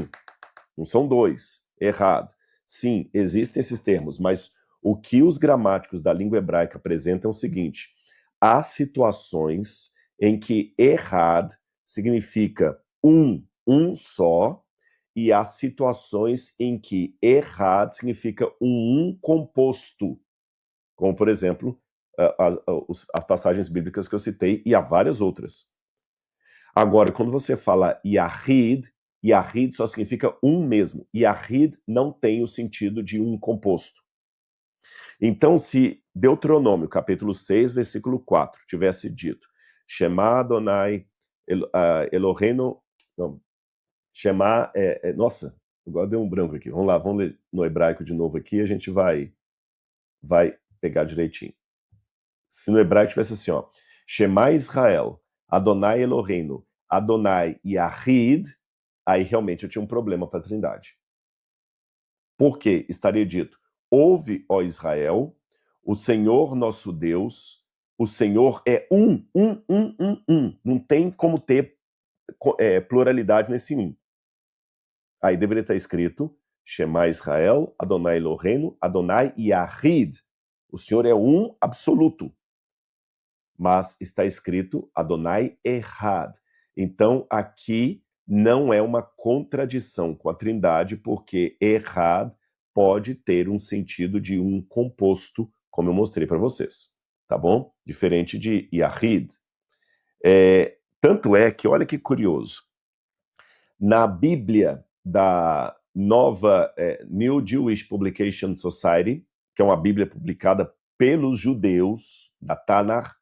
não são 2, errado. Sim, existem esses termos, mas o que os gramáticos da língua hebraica apresentam é o seguinte, há situações em que errad significa um só, e há situações em que errad significa um composto, como, por exemplo, as passagens bíblicas que eu citei, e há várias outras. Agora, quando você fala Yahid, Yahid só significa um mesmo. Yahid não tem o sentido de um composto. Então, se Deuteronômio, capítulo 6, versículo 4, tivesse dito Shema Adonai Eloheinu... Não, Shema... nossa, agora deu um branco aqui. Vamos lá, vamos ler no hebraico de novo aqui, a gente vai pegar direitinho. Se no hebraico tivesse assim, ó, Shema Israel, Adonai Eloheinu, Adonai Yahid, aí realmente eu tinha um problema para a Trindade. Porque estaria dito, ouve, ó Israel, o Senhor nosso Deus, o Senhor é um. Não tem como ter pluralidade nesse um. Aí deveria estar escrito, Shema Israel, Adonai Eloheinu, Adonai Yahid. O Senhor é um absoluto. Mas está escrito Adonai Echad. Então, aqui não é uma contradição com a Trindade, porque Echad pode ter um sentido de um composto, como eu mostrei para vocês, tá bom? Diferente de Yahid. Tanto é que, olha que curioso, na Bíblia da nova New Jewish Publication Society, que é uma Bíblia publicada pelos judeus, da Tanakh,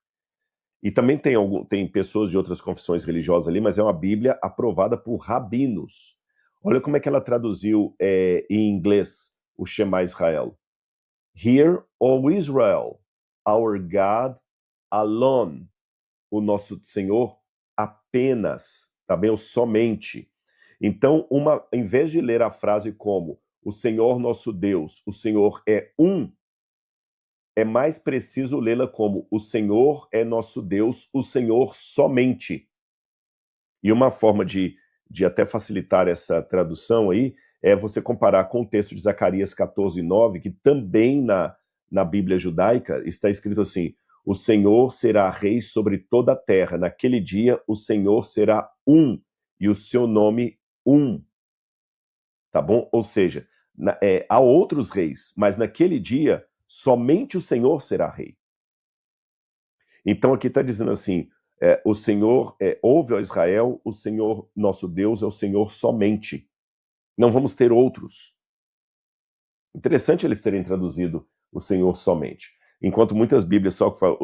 e também tem pessoas de outras confissões religiosas ali, mas é uma Bíblia aprovada por rabinos. Olha como é que ela traduziu em inglês o Shema Israel. Hear, O Israel, our God alone. O nosso Senhor apenas, tá bem? O somente. Então, em vez de ler a frase como o Senhor nosso Deus, o Senhor é um, é mais preciso lê-la como o Senhor é nosso Deus, o Senhor somente. E uma forma de até facilitar essa tradução aí é você comparar com o texto de Zacarias 14:9, que também na Bíblia judaica está escrito assim: o Senhor será rei sobre toda a terra. Naquele dia o Senhor será um, e o seu nome um. Tá bom? Ou seja, há outros reis, mas naquele dia somente o Senhor será rei. Então aqui está dizendo assim, o Senhor, ouve, ó Israel, o Senhor nosso Deus é o Senhor somente. Não vamos ter outros. Interessante eles terem traduzido o Senhor somente. Enquanto muitas Bíblias só falam,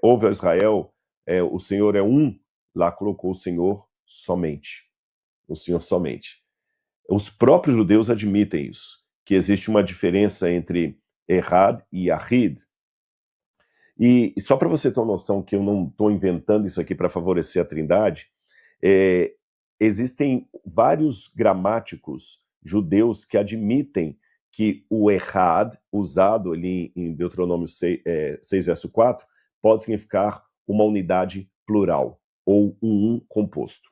ouve, ó Israel, o Senhor é um, lá colocou o Senhor somente. O Senhor somente. Os próprios judeus admitem isso, que existe uma diferença entre Errad e Yahid. E só para você ter uma noção que eu não estou inventando isso aqui para favorecer a Trindade, existem vários gramáticos judeus que admitem que o Errad, usado ali em Deuteronômio 6 verso 4, pode significar uma unidade plural, ou um composto.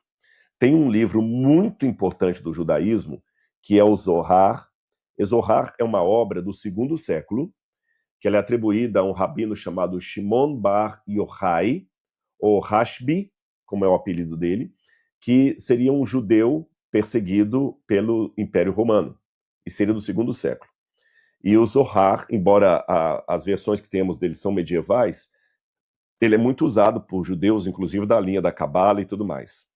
Tem um livro muito importante do judaísmo, que é o Zohar. O Zohar é uma obra do 2º século, que ela é atribuída a um rabino chamado Shimon Bar Yochai, ou Rashbi, como é o apelido dele, que seria um judeu perseguido pelo Império Romano, e seria do 2º século. E o Zohar, embora as versões que temos dele são medievais, ele é muito usado por judeus, inclusive da linha da Cabala e tudo mais.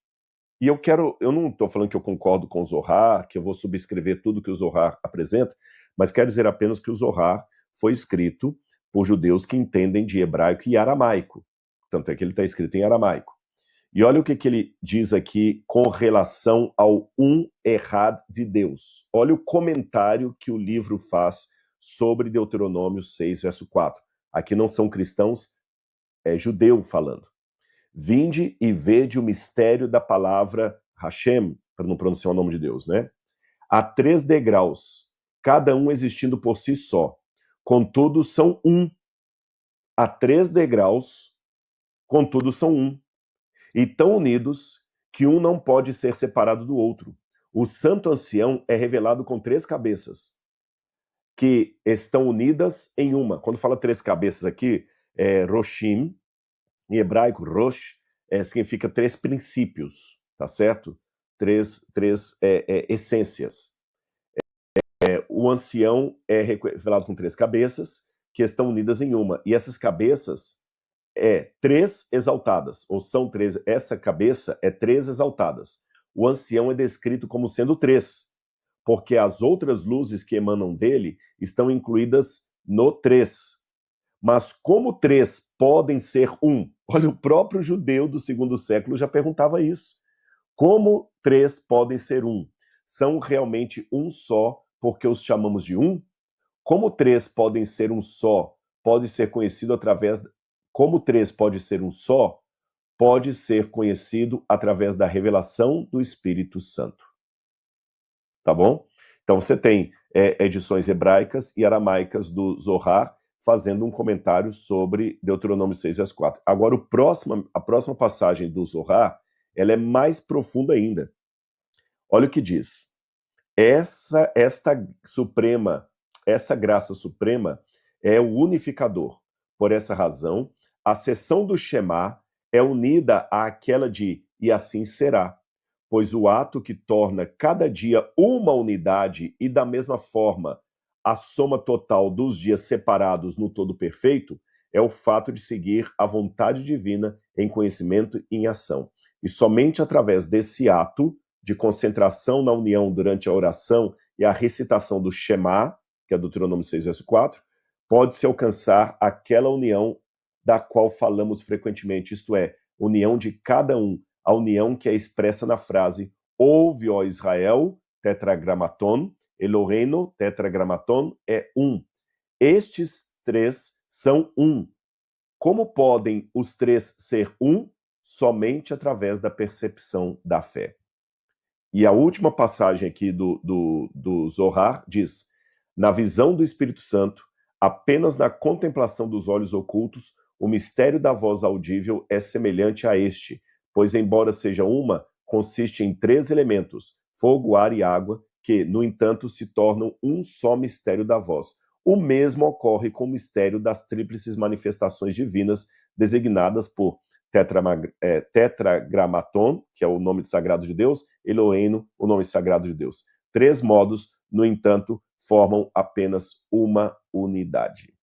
E eu não estou falando que eu concordo com o Zohar, que eu vou subscrever tudo que o Zohar apresenta, mas quero dizer apenas que o Zohar foi escrito por judeus que entendem de hebraico e aramaico. Tanto é que ele está escrito em aramaico. E olha o que ele diz aqui com relação ao Errad de Deus. Olha o comentário que o livro faz sobre Deuteronômio 6, verso 4. Aqui não são cristãos, é judeu falando. Vinde e vede o mistério da palavra Hashem, para não pronunciar o nome de Deus, né? Há 3 degraus, cada um existindo por si só. Contudo, são um. Há 3 degraus, contudo, são um. E tão unidos que um não pode ser separado do outro. O santo ancião é revelado com 3 cabeças, que estão unidas em uma. Quando fala 3 cabeças aqui, Roshim, em hebraico, Rosh, significa 3 princípios, tá certo? Três essências. O ancião é revelado com 3 cabeças, que estão unidas em uma. E essas cabeças 3 exaltadas, ou são 3, essa cabeça é 3 exaltadas. O ancião é descrito como sendo 3, porque as outras luzes que emanam dele estão incluídas no 3. Mas como 3 podem ser um? Olha, o próprio judeu do 2º século já perguntava isso. Como 3 podem ser um? São realmente um só, porque os chamamos de um? Como 3 podem ser um só, pode ser conhecido através... Como 3 pode ser um só, pode ser conhecido através da revelação do Espírito Santo. Tá bom? Então você tem edições hebraicas e aramaicas do Zohar fazendo um comentário sobre Deuteronômio 6, verso 4. Agora, a próxima passagem do Zohar, ela é mais profunda ainda. Olha o que diz. Essa graça suprema é o unificador. Por essa razão, a seção do Shema é unida àquela de "e assim será", pois o ato que torna cada dia uma unidade e da mesma forma a soma total dos dias separados no todo perfeito é o fato de seguir a vontade divina em conhecimento e em ação. E somente através desse ato de concentração na união durante a oração e a recitação do Shema, que é Deuteronômio 6, verso 4, pode-se alcançar aquela união da qual falamos frequentemente, isto é, união de cada um, a união que é expressa na frase "Ouve, ó Israel", tetragrammaton, Eloheinu, tetragrammaton, é um. Estes três são um. Como podem os três ser um? Somente através da percepção da fé. E a última passagem aqui do Zohar diz: na visão do Espírito Santo, apenas na contemplação dos olhos ocultos, o mistério da voz audível é semelhante a este, pois, embora seja uma, consiste em três elementos, fogo, ar e água, que, no entanto, se tornam um só mistério da voz. O mesmo ocorre com o mistério das tríplices manifestações divinas, designadas por tetragrammaton, que é o nome sagrado de Deus, Eloheinu, o nome sagrado de Deus. Três modos, no entanto, formam apenas uma unidade.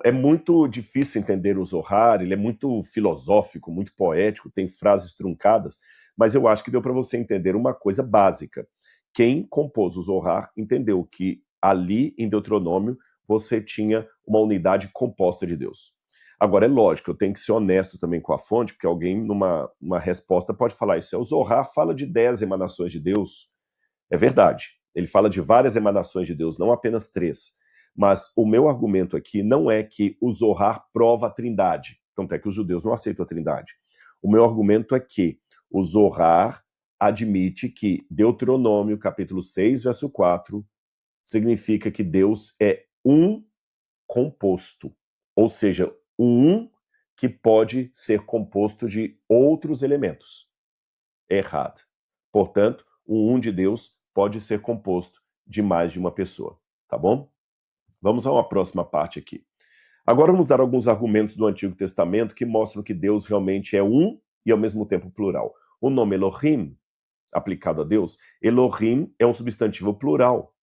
É muito difícil entender o Zohar, ele é muito filosófico, muito poético, tem frases truncadas, mas eu acho que deu para você entender uma coisa básica. Quem compôs o Zohar entendeu que ali em Deuteronômio você tinha uma unidade composta de Deus. Agora, é lógico, eu tenho que ser honesto também com a fonte, porque alguém, numa resposta, pode falar isso. O Zohar fala de 10 emanações de Deus. É verdade. Ele fala de várias emanações de Deus, não apenas 3. Mas o meu argumento aqui não é que o Zohar prova a trindade. Tanto é que os judeus não aceitam a trindade. O meu argumento é que o Zohar admite que Deuteronômio, capítulo 6, verso 4, significa que Deus é um composto. Ou seja, um que pode ser composto de outros elementos. Errado. Portanto, o de Deus pode ser composto de mais de uma pessoa. Tá bom? Vamos a uma próxima parte aqui. Agora vamos dar alguns argumentos do Antigo Testamento que mostram que Deus realmente é um e ao mesmo tempo plural. O nome Elohim, aplicado a Deus, Elohim é um substantivo plural.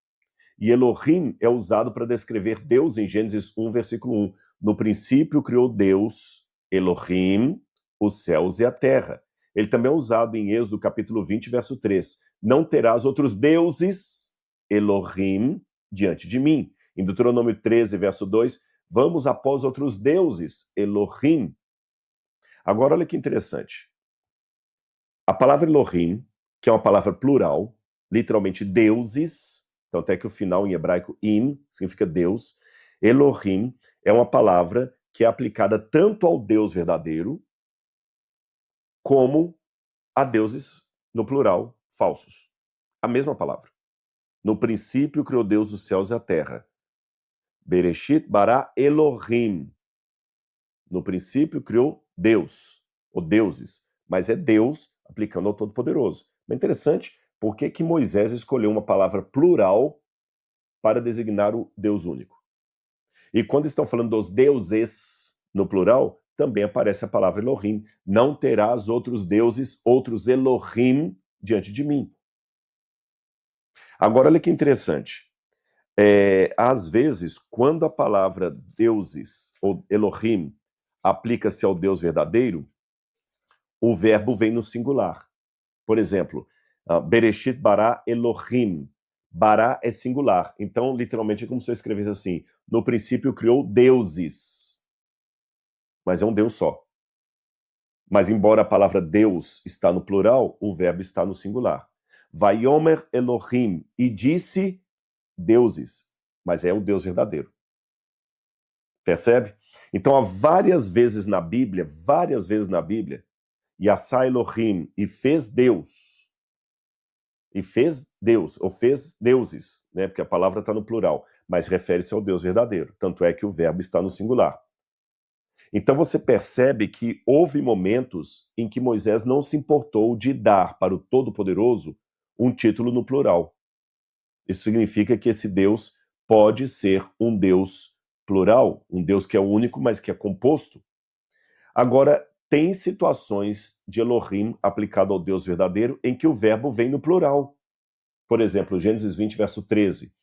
E Elohim é usado para descrever Deus em Gênesis 1, versículo 1. No princípio criou Deus, Elohim, os céus e a terra. Ele também é usado em Êxodo capítulo 20, verso 3. Não terás outros deuses, Elohim, diante de mim. Em Deuteronômio 13, verso 2, vamos após outros deuses, Elohim. Agora olha que interessante. A palavra Elohim, que é uma palavra plural, literalmente deuses, então até que o final em hebraico im significa Deus. Elohim é uma palavra que é aplicada tanto ao Deus verdadeiro como a deuses, no plural, falsos. A mesma palavra. No princípio criou Deus os céus e a terra. Bereshit bara Elohim. No princípio criou Deus, ou deuses, mas é Deus aplicando ao Todo-Poderoso. É interessante porque que Moisés escolheu uma palavra plural para designar o Deus único. E quando estão falando dos deuses no plural, também aparece a palavra Elohim. Não terás outros deuses, outros Elohim diante de mim. Agora, olha que interessante. Às vezes, quando a palavra deuses, ou Elohim, aplica-se ao Deus verdadeiro, o verbo vem no singular. Por exemplo, Bereshit bara Elohim. Bara é singular. Então, literalmente, é como se eu escrevesse assim: no princípio criou deuses. Mas é um Deus só. Mas, embora a palavra Deus está no plural, o verbo está no singular. Vayomer Elohim. E disse deuses. Mas é o Deus verdadeiro. Percebe? Então, há várias vezes na Bíblia, Yassá Elohim, e fez Deus, ou fez deuses, né? Porque a palavra está no plural, mas refere-se ao Deus verdadeiro, tanto é que o verbo está no singular. Então você percebe que houve momentos em que Moisés não se importou de dar para o Todo-Poderoso um título no plural. Isso significa que esse Deus pode ser um Deus plural, um Deus que é único, mas que é composto. Agora, tem situações de Elohim aplicado ao Deus verdadeiro em que o verbo vem no plural. Por exemplo, Gênesis 20, verso 13.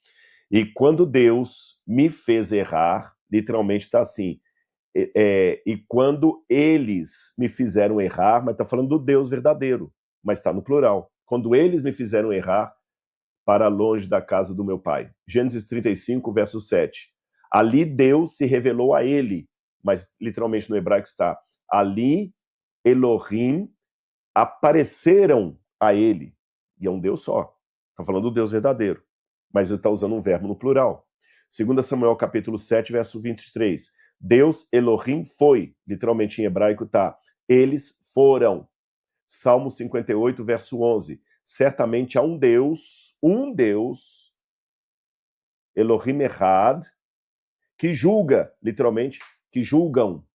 E quando Deus me fez errar, literalmente está assim, e quando eles me fizeram errar, mas está falando do Deus verdadeiro, mas está no plural. Quando eles me fizeram errar para longe da casa do meu pai. Gênesis 35, verso 7. Ali Deus se revelou a ele, mas literalmente no hebraico está, ali Elohim apareceram a ele. E é um Deus só. Está falando do Deus verdadeiro. Mas ele está usando um verbo no plural. 2 Samuel capítulo 7, verso 23. Deus Elohim foi. Literalmente em hebraico está. Eles foram. Salmo 58, verso 11. Certamente há um Deus, Elohim Echad, que julga, literalmente, que julgam.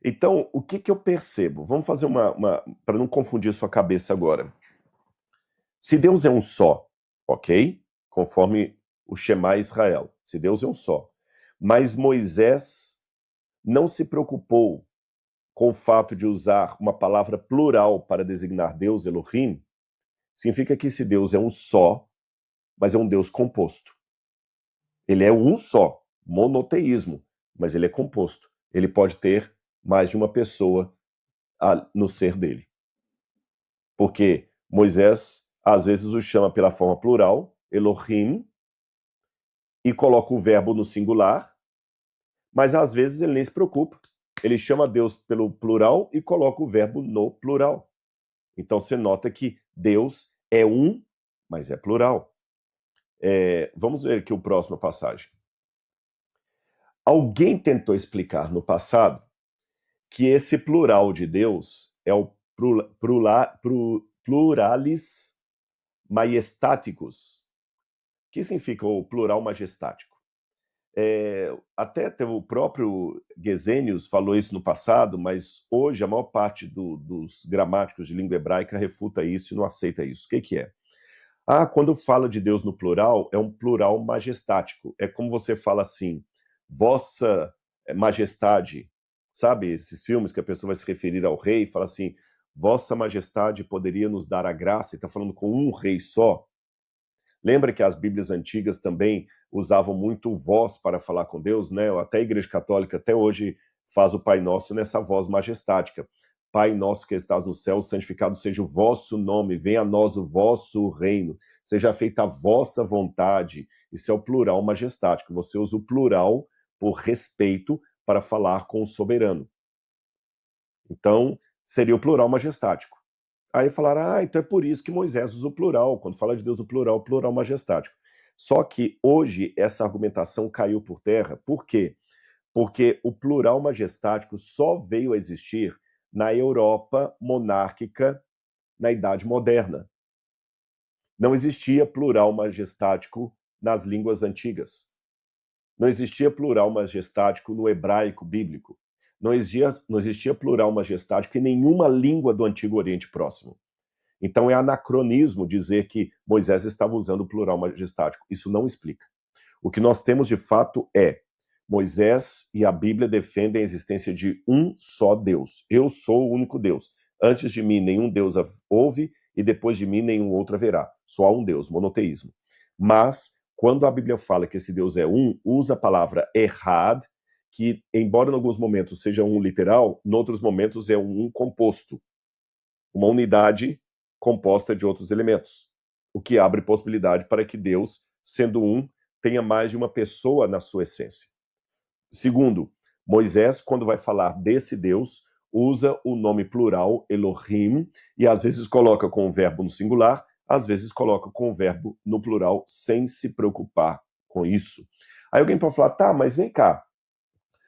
Então, o que eu percebo? Vamos fazer para não confundir sua cabeça agora. Se Deus é um só, ok? Conforme o Shema Israel. Se Deus é um só. Mas Moisés não se preocupou com o fato de usar uma palavra plural para designar Deus, Elohim, significa que esse Deus é um só, mas é um Deus composto. Ele é um só, monoteísmo, mas ele é composto. Ele pode ter mais de uma pessoa no ser dele. Porque Moisés, às vezes, o chama pela forma plural, Elohim, e coloca o verbo no singular, mas às vezes ele nem se preocupa. Ele chama Deus pelo plural e coloca o verbo no plural. Então você nota que Deus é um, mas é plural. Vamos ver aqui a próxima passagem. Alguém tentou explicar no passado que esse plural de Deus é o pluralis majestáticos. O que significa o plural majestático? Até o próprio Gesenius falou isso no passado, mas hoje a maior parte dos gramáticos de língua hebraica refuta isso e não aceita isso. O que é? Quando fala de Deus no plural, é um plural majestático. É como você fala assim, vossa majestade. Sabe esses filmes que a pessoa vai se referir ao rei e fala assim, vossa majestade poderia nos dar a graça, e está falando com um rei só? Lembra que as Bíblias antigas também usavam muito voz para falar com Deus, né? Até a Igreja Católica até hoje faz o Pai Nosso nessa voz majestática. Pai nosso que estás no céu, santificado seja o vosso nome, venha a nós o vosso reino, seja feita a vossa vontade. Isso é o plural majestático. Você usa o plural por respeito para falar com o soberano. Então, seria o plural majestático. Aí falaram, então é por isso que Moisés usa o plural, quando fala de Deus no plural, plural majestático. Só que hoje essa argumentação caiu por terra. Por quê? Porque o plural majestático só veio a existir na Europa monárquica na Idade Moderna. Não existia plural majestático nas línguas antigas. Não existia plural majestático no hebraico bíblico. Não existia plural majestático em nenhuma língua do Antigo Oriente Próximo. Então é anacronismo dizer que Moisés estava usando o plural majestático. Isso não explica. O que nós temos de fato é Moisés e a Bíblia defendem a existência de um só Deus. Eu sou o único Deus. Antes de mim nenhum Deus houve e depois de mim nenhum outro haverá. Só há um Deus, monoteísmo. Mas quando a Bíblia fala que esse Deus é um, usa a palavra errad, que embora em alguns momentos seja um literal, em outros momentos é um composto. Uma unidade composta de outros elementos, o que abre possibilidade para que Deus, sendo um, tenha mais de uma pessoa na sua essência. Segundo, Moisés, quando vai falar desse Deus, usa o nome plural, Elohim, e às vezes coloca com o verbo no singular, às vezes coloca com o verbo no plural, sem se preocupar com isso. Aí alguém pode falar, tá, mas vem cá,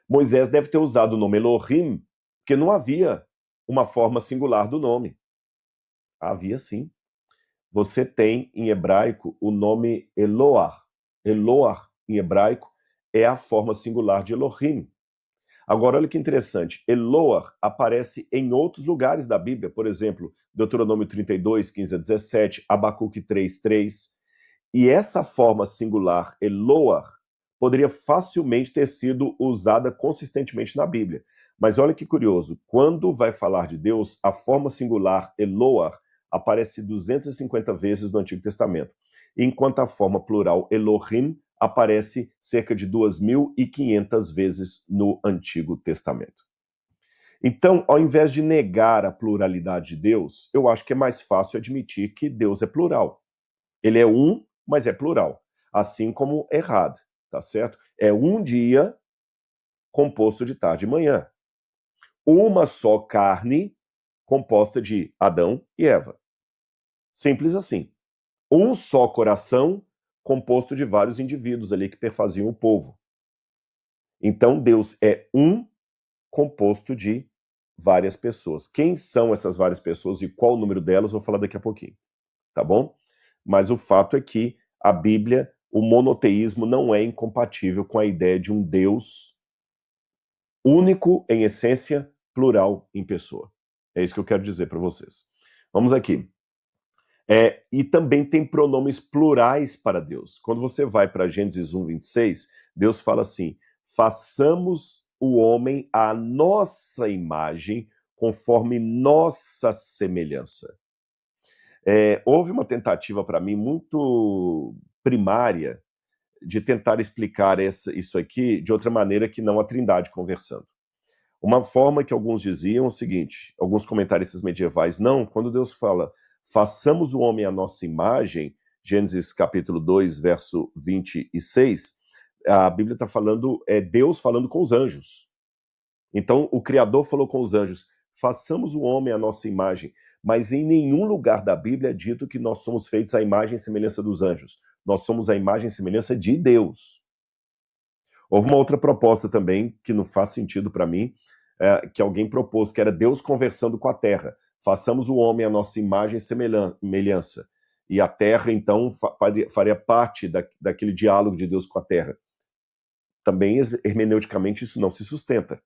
Moisés deve ter usado o nome Elohim, porque não havia uma forma singular do nome. Havia sim. Você tem em hebraico o nome Eloah. Eloah, em hebraico, é a forma singular de Elohim. Agora, olha que interessante, Eloah aparece em outros lugares da Bíblia, por exemplo, Deuteronômio 32, 15 a 17, Abacuque 3, 3. E essa forma singular, Eloah, poderia facilmente ter sido usada consistentemente na Bíblia. Mas olha que curioso, quando vai falar de Deus, a forma singular Eloah aparece 250 vezes no Antigo Testamento, enquanto a forma plural Elohim aparece cerca de 2.500 vezes no Antigo Testamento. Então, ao invés de negar a pluralidade de Deus, eu acho que é mais fácil admitir que Deus é plural. Ele é um, mas é plural. Assim como errado, tá certo? É um dia composto de tarde e manhã. Uma só carne composta de Adão e Eva. Simples assim. Um só coração composto de vários indivíduos ali que perfaziam o povo. Então, Deus é um composto de várias pessoas. Quem são essas várias pessoas e qual o número delas, vou falar daqui a pouquinho, tá bom? Mas o fato é que a Bíblia, o monoteísmo não é incompatível com a ideia de um Deus único em essência, plural em pessoa. É isso que eu quero dizer para vocês. Vamos aqui. E também tem pronomes plurais para Deus. Quando você vai para Gênesis 1, 26, Deus fala assim: façamos o homem à nossa imagem, conforme nossa semelhança. Houve uma tentativa para mim muito primária de tentar explicar isso aqui de outra maneira que não a Trindade conversando. Uma forma que alguns diziam é o seguinte, alguns comentaristas medievais, não, quando Deus fala, façamos o homem à nossa imagem, Gênesis capítulo 2, verso 26, a Bíblia está falando, é Deus falando com os anjos. Então, o Criador falou com os anjos, façamos o homem à nossa imagem, mas em nenhum lugar da Bíblia é dito que nós somos feitos à imagem e semelhança dos anjos. Nós somos a imagem e semelhança de Deus. Houve uma outra proposta também, que não faz sentido para mim, que alguém propôs, que era Deus conversando com a terra. Façamos o homem à nossa imagem e semelhança. E a terra, então, faria parte daquele diálogo de Deus com a terra. Também, hermeneuticamente, isso não se sustenta.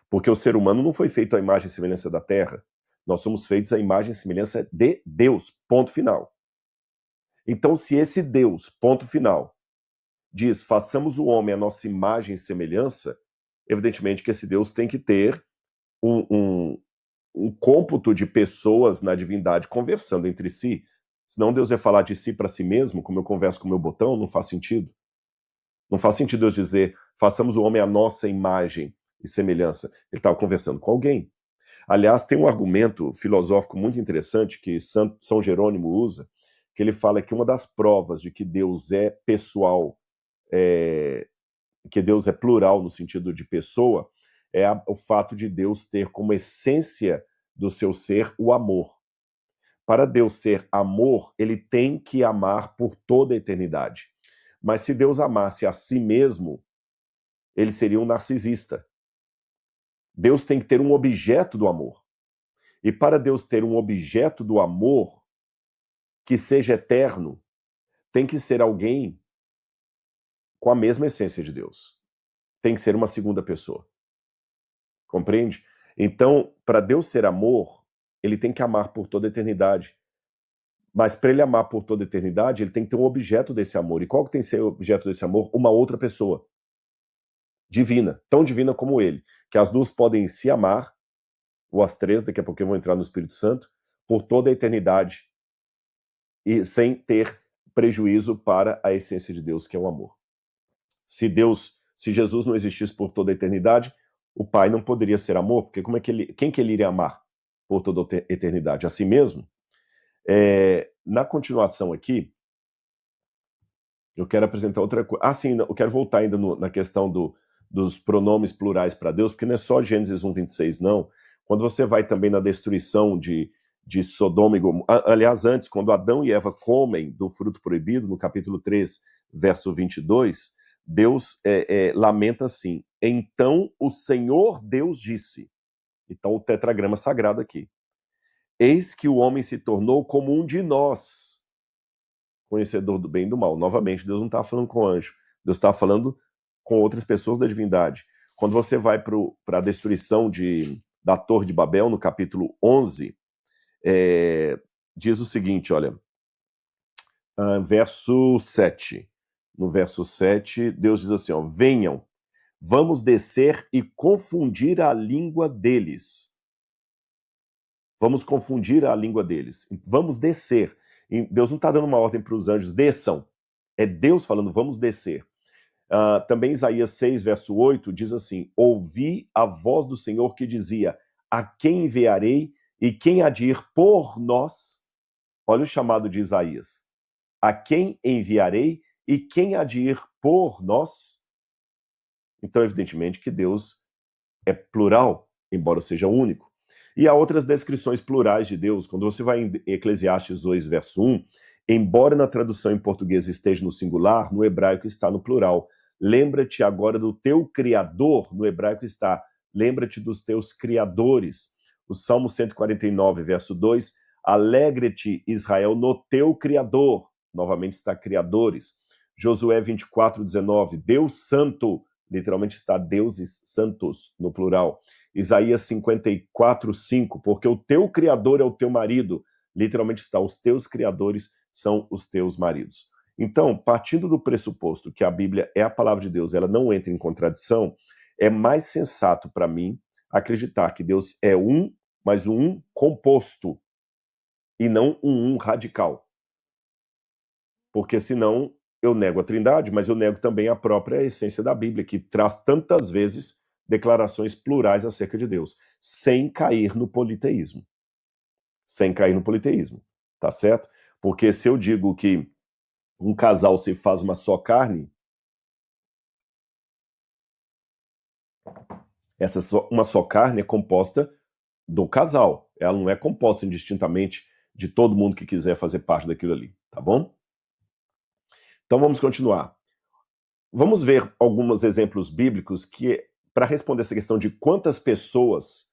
Porque o ser humano não foi feito à imagem e semelhança da terra. Nós somos feitos à imagem e semelhança de Deus, ponto final. Então, se esse Deus, ponto final, diz, façamos o homem à nossa imagem e semelhança, evidentemente que esse Deus tem que ter um cômputo de pessoas na divindade conversando entre si. Senão Deus ia falar de si para si mesmo, como eu converso com o meu botão, não faz sentido. Não faz sentido Deus dizer, façamos o homem à nossa imagem e semelhança. Ele estava conversando com alguém. Aliás, tem um argumento filosófico muito interessante que São Jerônimo usa, que ele fala que uma das provas de que Deus é pessoal, que Deus é plural no sentido de pessoa, é o fato de Deus ter como essência do seu ser o amor. Para Deus ser amor, ele tem que amar por toda a eternidade. Mas se Deus amasse a si mesmo, ele seria um narcisista. Deus tem que ter um objeto do amor. E para Deus ter um objeto do amor que seja eterno, tem que ser alguém com a mesma essência de Deus. Tem que ser uma segunda pessoa. Compreende? Então, para Deus ser amor, ele tem que amar por toda a eternidade. Mas para ele amar por toda a eternidade, ele tem que ter um objeto desse amor. E qual que tem que ser o objeto desse amor? Uma outra pessoa. Divina. Tão divina como ele. Que as duas podem se amar, ou as três, daqui a pouco eu vou entrar no Espírito Santo, por toda a eternidade. E sem ter prejuízo para a essência de Deus, que é o amor. Se Jesus não existisse por toda a eternidade, o Pai não poderia ser amor, porque quem que ele iria amar por toda a eternidade? A si mesmo? Na continuação aqui, eu quero apresentar outra coisa. Sim, eu quero voltar ainda na questão dos pronomes plurais para Deus, porque não é só Gênesis 1, 26, não. Quando você vai também na destruição de Sodoma e Gomorra, aliás, antes, quando Adão e Eva comem do fruto proibido, no capítulo 3, verso 22, Deus lamenta assim, então o Senhor Deus disse, então o tetragrama sagrado aqui, eis que o homem se tornou como um de nós, conhecedor do bem e do mal. Novamente, Deus não está falando com anjo, Deus está falando com outras pessoas da divindade. Quando você vai para a destruição da Torre de Babel, no capítulo 11, diz o seguinte, olha, verso 7. No verso 7, Deus diz assim, ó, venham, vamos descer e confundir a língua deles. Vamos confundir a língua deles. Vamos descer. Deus não está dando uma ordem para os anjos, desçam. É Deus falando, vamos descer. Também Isaías 6, verso 8, diz assim, ouvi a voz do Senhor que dizia, a quem enviarei e quem há de ir por nós? Olha o chamado de Isaías. A quem enviarei e quem há de ir por nós? Então, evidentemente que Deus é plural, embora seja único. E há outras descrições plurais de Deus. Quando você vai em Eclesiastes 2, verso 1, embora na tradução em português esteja no singular, no hebraico está no plural. Lembra-te agora do teu Criador, no hebraico está, lembra-te dos teus criadores. O Salmo 149, verso 2, alegre-te, Israel, no teu Criador. Novamente está criadores. Josué 24, 19, Deus Santo, literalmente está deuses santos, no plural. Isaías 54, 5, porque o teu criador é o teu marido, literalmente está, os teus criadores são os teus maridos. Então, partindo do pressuposto que a Bíblia é a palavra de Deus, ela não entra em contradição, é mais sensato para mim acreditar que Deus é um, mas um composto, e não um radical. Porque senão eu nego a Trindade, mas eu nego também a própria essência da Bíblia, que traz tantas vezes declarações plurais acerca de Deus, sem cair no politeísmo. Sem cair no politeísmo, tá certo? Porque se eu digo que um casal se faz uma só carne, uma só carne é composta do casal. Ela não é composta indistintamente de todo mundo que quiser fazer parte daquilo ali, tá bom? Então vamos continuar. Vamos ver alguns exemplos bíblicos que, para responder essa questão de quantas pessoas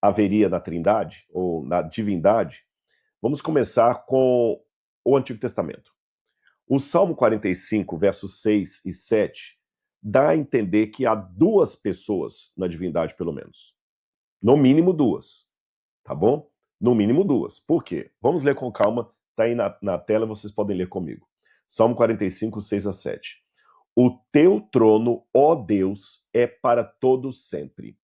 haveria na Trindade, ou na divindade, vamos começar com o Antigo Testamento. O Salmo 45, versos 6 e 7, dá a entender que há duas pessoas na divindade, pelo menos. No mínimo duas, tá bom? No mínimo duas. Por quê? Vamos ler com calma, tá aí na tela, vocês podem ler comigo. Salmo 45, 6 a 7. O teu trono, ó Deus, é para todos sempre.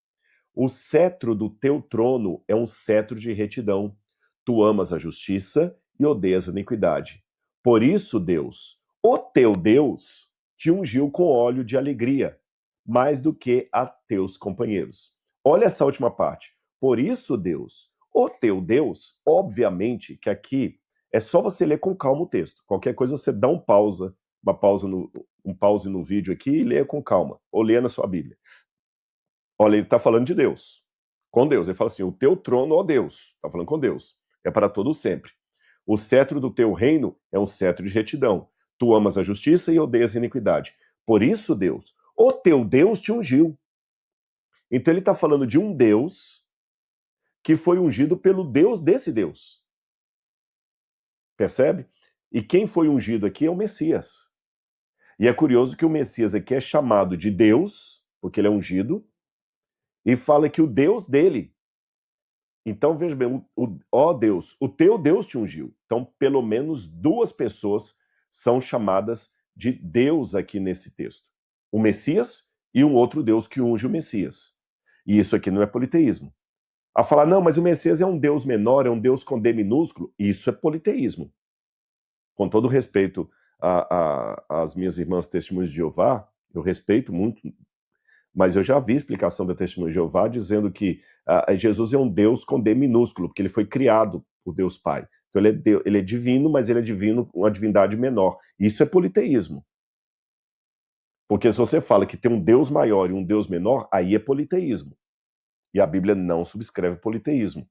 O cetro do teu trono é um cetro de retidão. Tu amas a justiça e odeias a iniquidade. Por isso, Deus, o teu Deus, te ungiu com óleo de alegria, mais do que a teus companheiros. Olha essa última parte. Por isso, Deus, o teu Deus, obviamente que aqui é só você ler com calma o texto. Qualquer coisa você dá um pause no vídeo aqui e leia com calma, ou leia na sua Bíblia. Olha, ele está falando de Deus, com Deus. Ele fala assim, o teu trono, ó Deus, está falando com Deus, é para todo sempre. O cetro do teu reino é um cetro de retidão. Tu amas a justiça e odeias a iniquidade. Por isso, Deus, o teu Deus te ungiu. Então ele está falando de um Deus que foi ungido pelo Deus desse Deus. Percebe? E quem foi ungido aqui é o Messias. E é curioso que o Messias aqui é chamado de Deus, porque ele é ungido, e fala que o Deus dele. Então, veja bem, ó Deus, o teu Deus te ungiu. Então, pelo menos duas pessoas são chamadas de Deus aqui nesse texto. O Messias e um outro Deus que unge o Messias. E isso aqui não é politeísmo. A falar, não, mas o Messias é um Deus menor, é um Deus com D minúsculo, isso é politeísmo. Com todo respeito às minhas irmãs testemunhas de Jeová, eu respeito muito, mas eu já vi explicação da Testemunha de Jeová dizendo que Jesus é um Deus com D minúsculo, porque ele foi criado por Deus Pai. Então ele é divino, mas ele é divino com uma divindade menor. Isso é politeísmo. Porque se você fala que tem um Deus maior e um Deus menor, aí é politeísmo. E a Bíblia não subscreve politeísmo.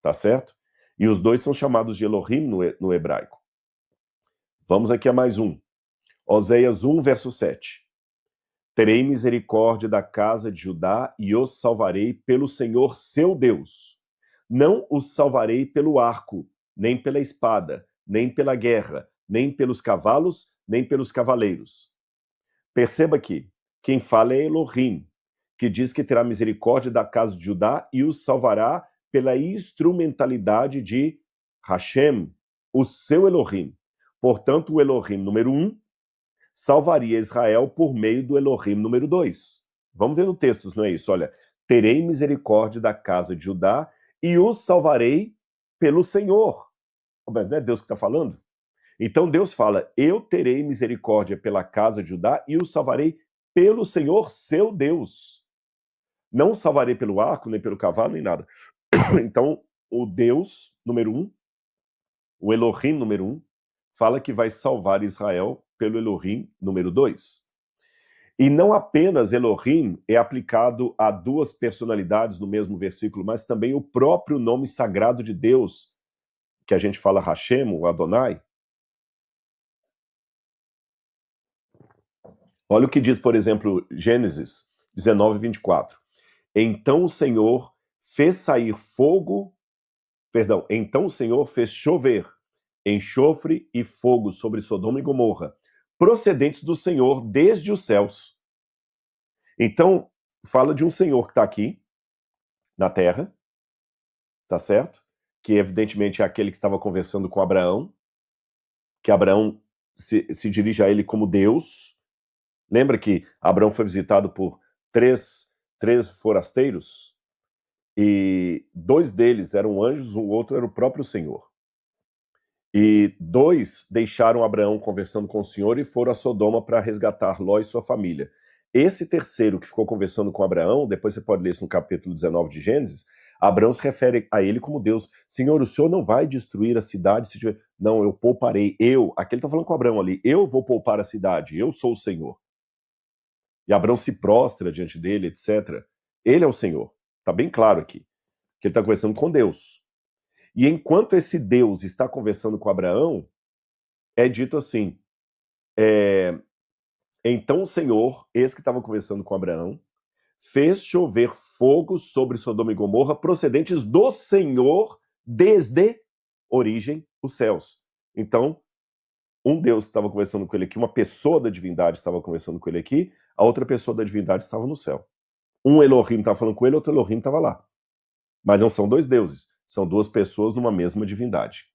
Tá certo? E os dois são chamados de Elohim no hebraico. Vamos aqui a mais um. Oséias 1, verso 7. Terei misericórdia da casa de Judá e os salvarei pelo Senhor seu Deus. Não os salvarei pelo arco, nem pela espada, nem pela guerra, nem pelos cavalos, nem pelos cavaleiros. Perceba que quem fala é Elohim. que diz que terá misericórdia da casa de Judá e os salvará pela instrumentalidade de Hashem, o seu Elohim. Portanto, o Elohim número 1 salvaria Israel por meio do Elohim número 2. Vamos ver no texto, não é isso? Olha, terei misericórdia da casa de Judá e os salvarei pelo Senhor. Mas não é Deus que está falando? Então Deus fala, eu terei misericórdia pela casa de Judá e os salvarei pelo Senhor, seu Deus. Não os salvarei pelo arco, nem pelo cavalo, nem nada. Então, o Deus número 1, o Elohim número 1, fala que vai salvar Israel pelo Elohim número 2. E não apenas Elohim é aplicado a duas personalidades no mesmo versículo, mas também o próprio nome sagrado de Deus, que a gente fala Hashem, o Adonai. Olha o que diz, por exemplo, Gênesis 19, 24. Então o Senhor fez sair fogo, então o Senhor fez chover enxofre e fogo sobre Sodoma e Gomorra, procedentes do Senhor desde os céus. Então, fala de um Senhor que está aqui, na terra, tá certo? Que evidentemente é aquele que estava conversando com Abraão, que Abraão se dirige a ele como Deus. Lembra que Abraão foi visitado por três forasteiros? E 2 deles eram anjos, o outro era o próprio Senhor. E 2 deixaram Abraão conversando com o Senhor e foram a Sodoma para resgatar Ló e sua família. Esse terceiro que ficou conversando com Abraão, depois você pode ler isso no capítulo 19 de Gênesis, Abraão se refere a ele como Deus. Senhor, o Senhor não vai destruir a cidade se tiver... Não, eu pouparei. Aqui ele está falando com Abraão ali, eu vou poupar a cidade, eu sou o Senhor. E Abraão se prostra diante dele, etc. Ele é o Senhor. Está bem claro aqui, que ele está conversando com Deus. E enquanto esse Deus está conversando com Abraão, é dito assim, então o Senhor, esse que estava conversando com Abraão, fez chover fogo sobre Sodoma e Gomorra, procedentes do Senhor desde origem, os céus. Então, um Deus estava conversando com ele aqui, uma pessoa da divindade estava conversando com ele aqui, a outra pessoa da divindade estava no céu. Um Elohim estava falando com ele, outro Elohim estava lá. Mas não são 2 deuses, são 2 pessoas numa mesma divindade.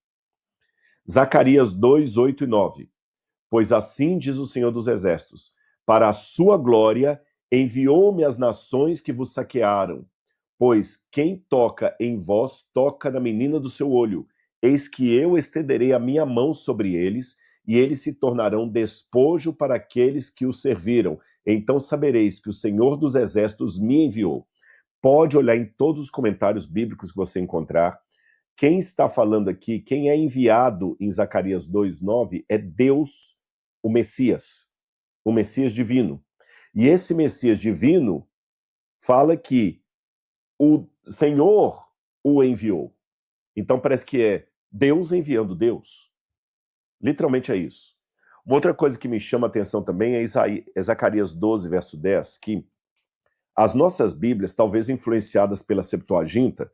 Zacarias 2, 8 e 9. Pois assim diz o Senhor dos Exércitos, para a sua glória enviou-me as nações que vos saquearam, pois quem toca em vós toca na menina do seu olho. Eis que eu estenderei a minha mão sobre eles, e eles se tornarão despojo para aqueles que os serviram. Então sabereis que o Senhor dos Exércitos me enviou. Pode olhar em todos os comentários bíblicos que você encontrar. Quem está falando aqui, quem é enviado em Zacarias 2:9 é Deus, o Messias divino. E esse Messias divino fala que o Senhor o enviou. Então parece que é Deus enviando Deus. Literalmente é isso. Uma outra coisa que me chama a atenção também é Zacarias 12, verso 10, que as nossas Bíblias, talvez influenciadas pela Septuaginta,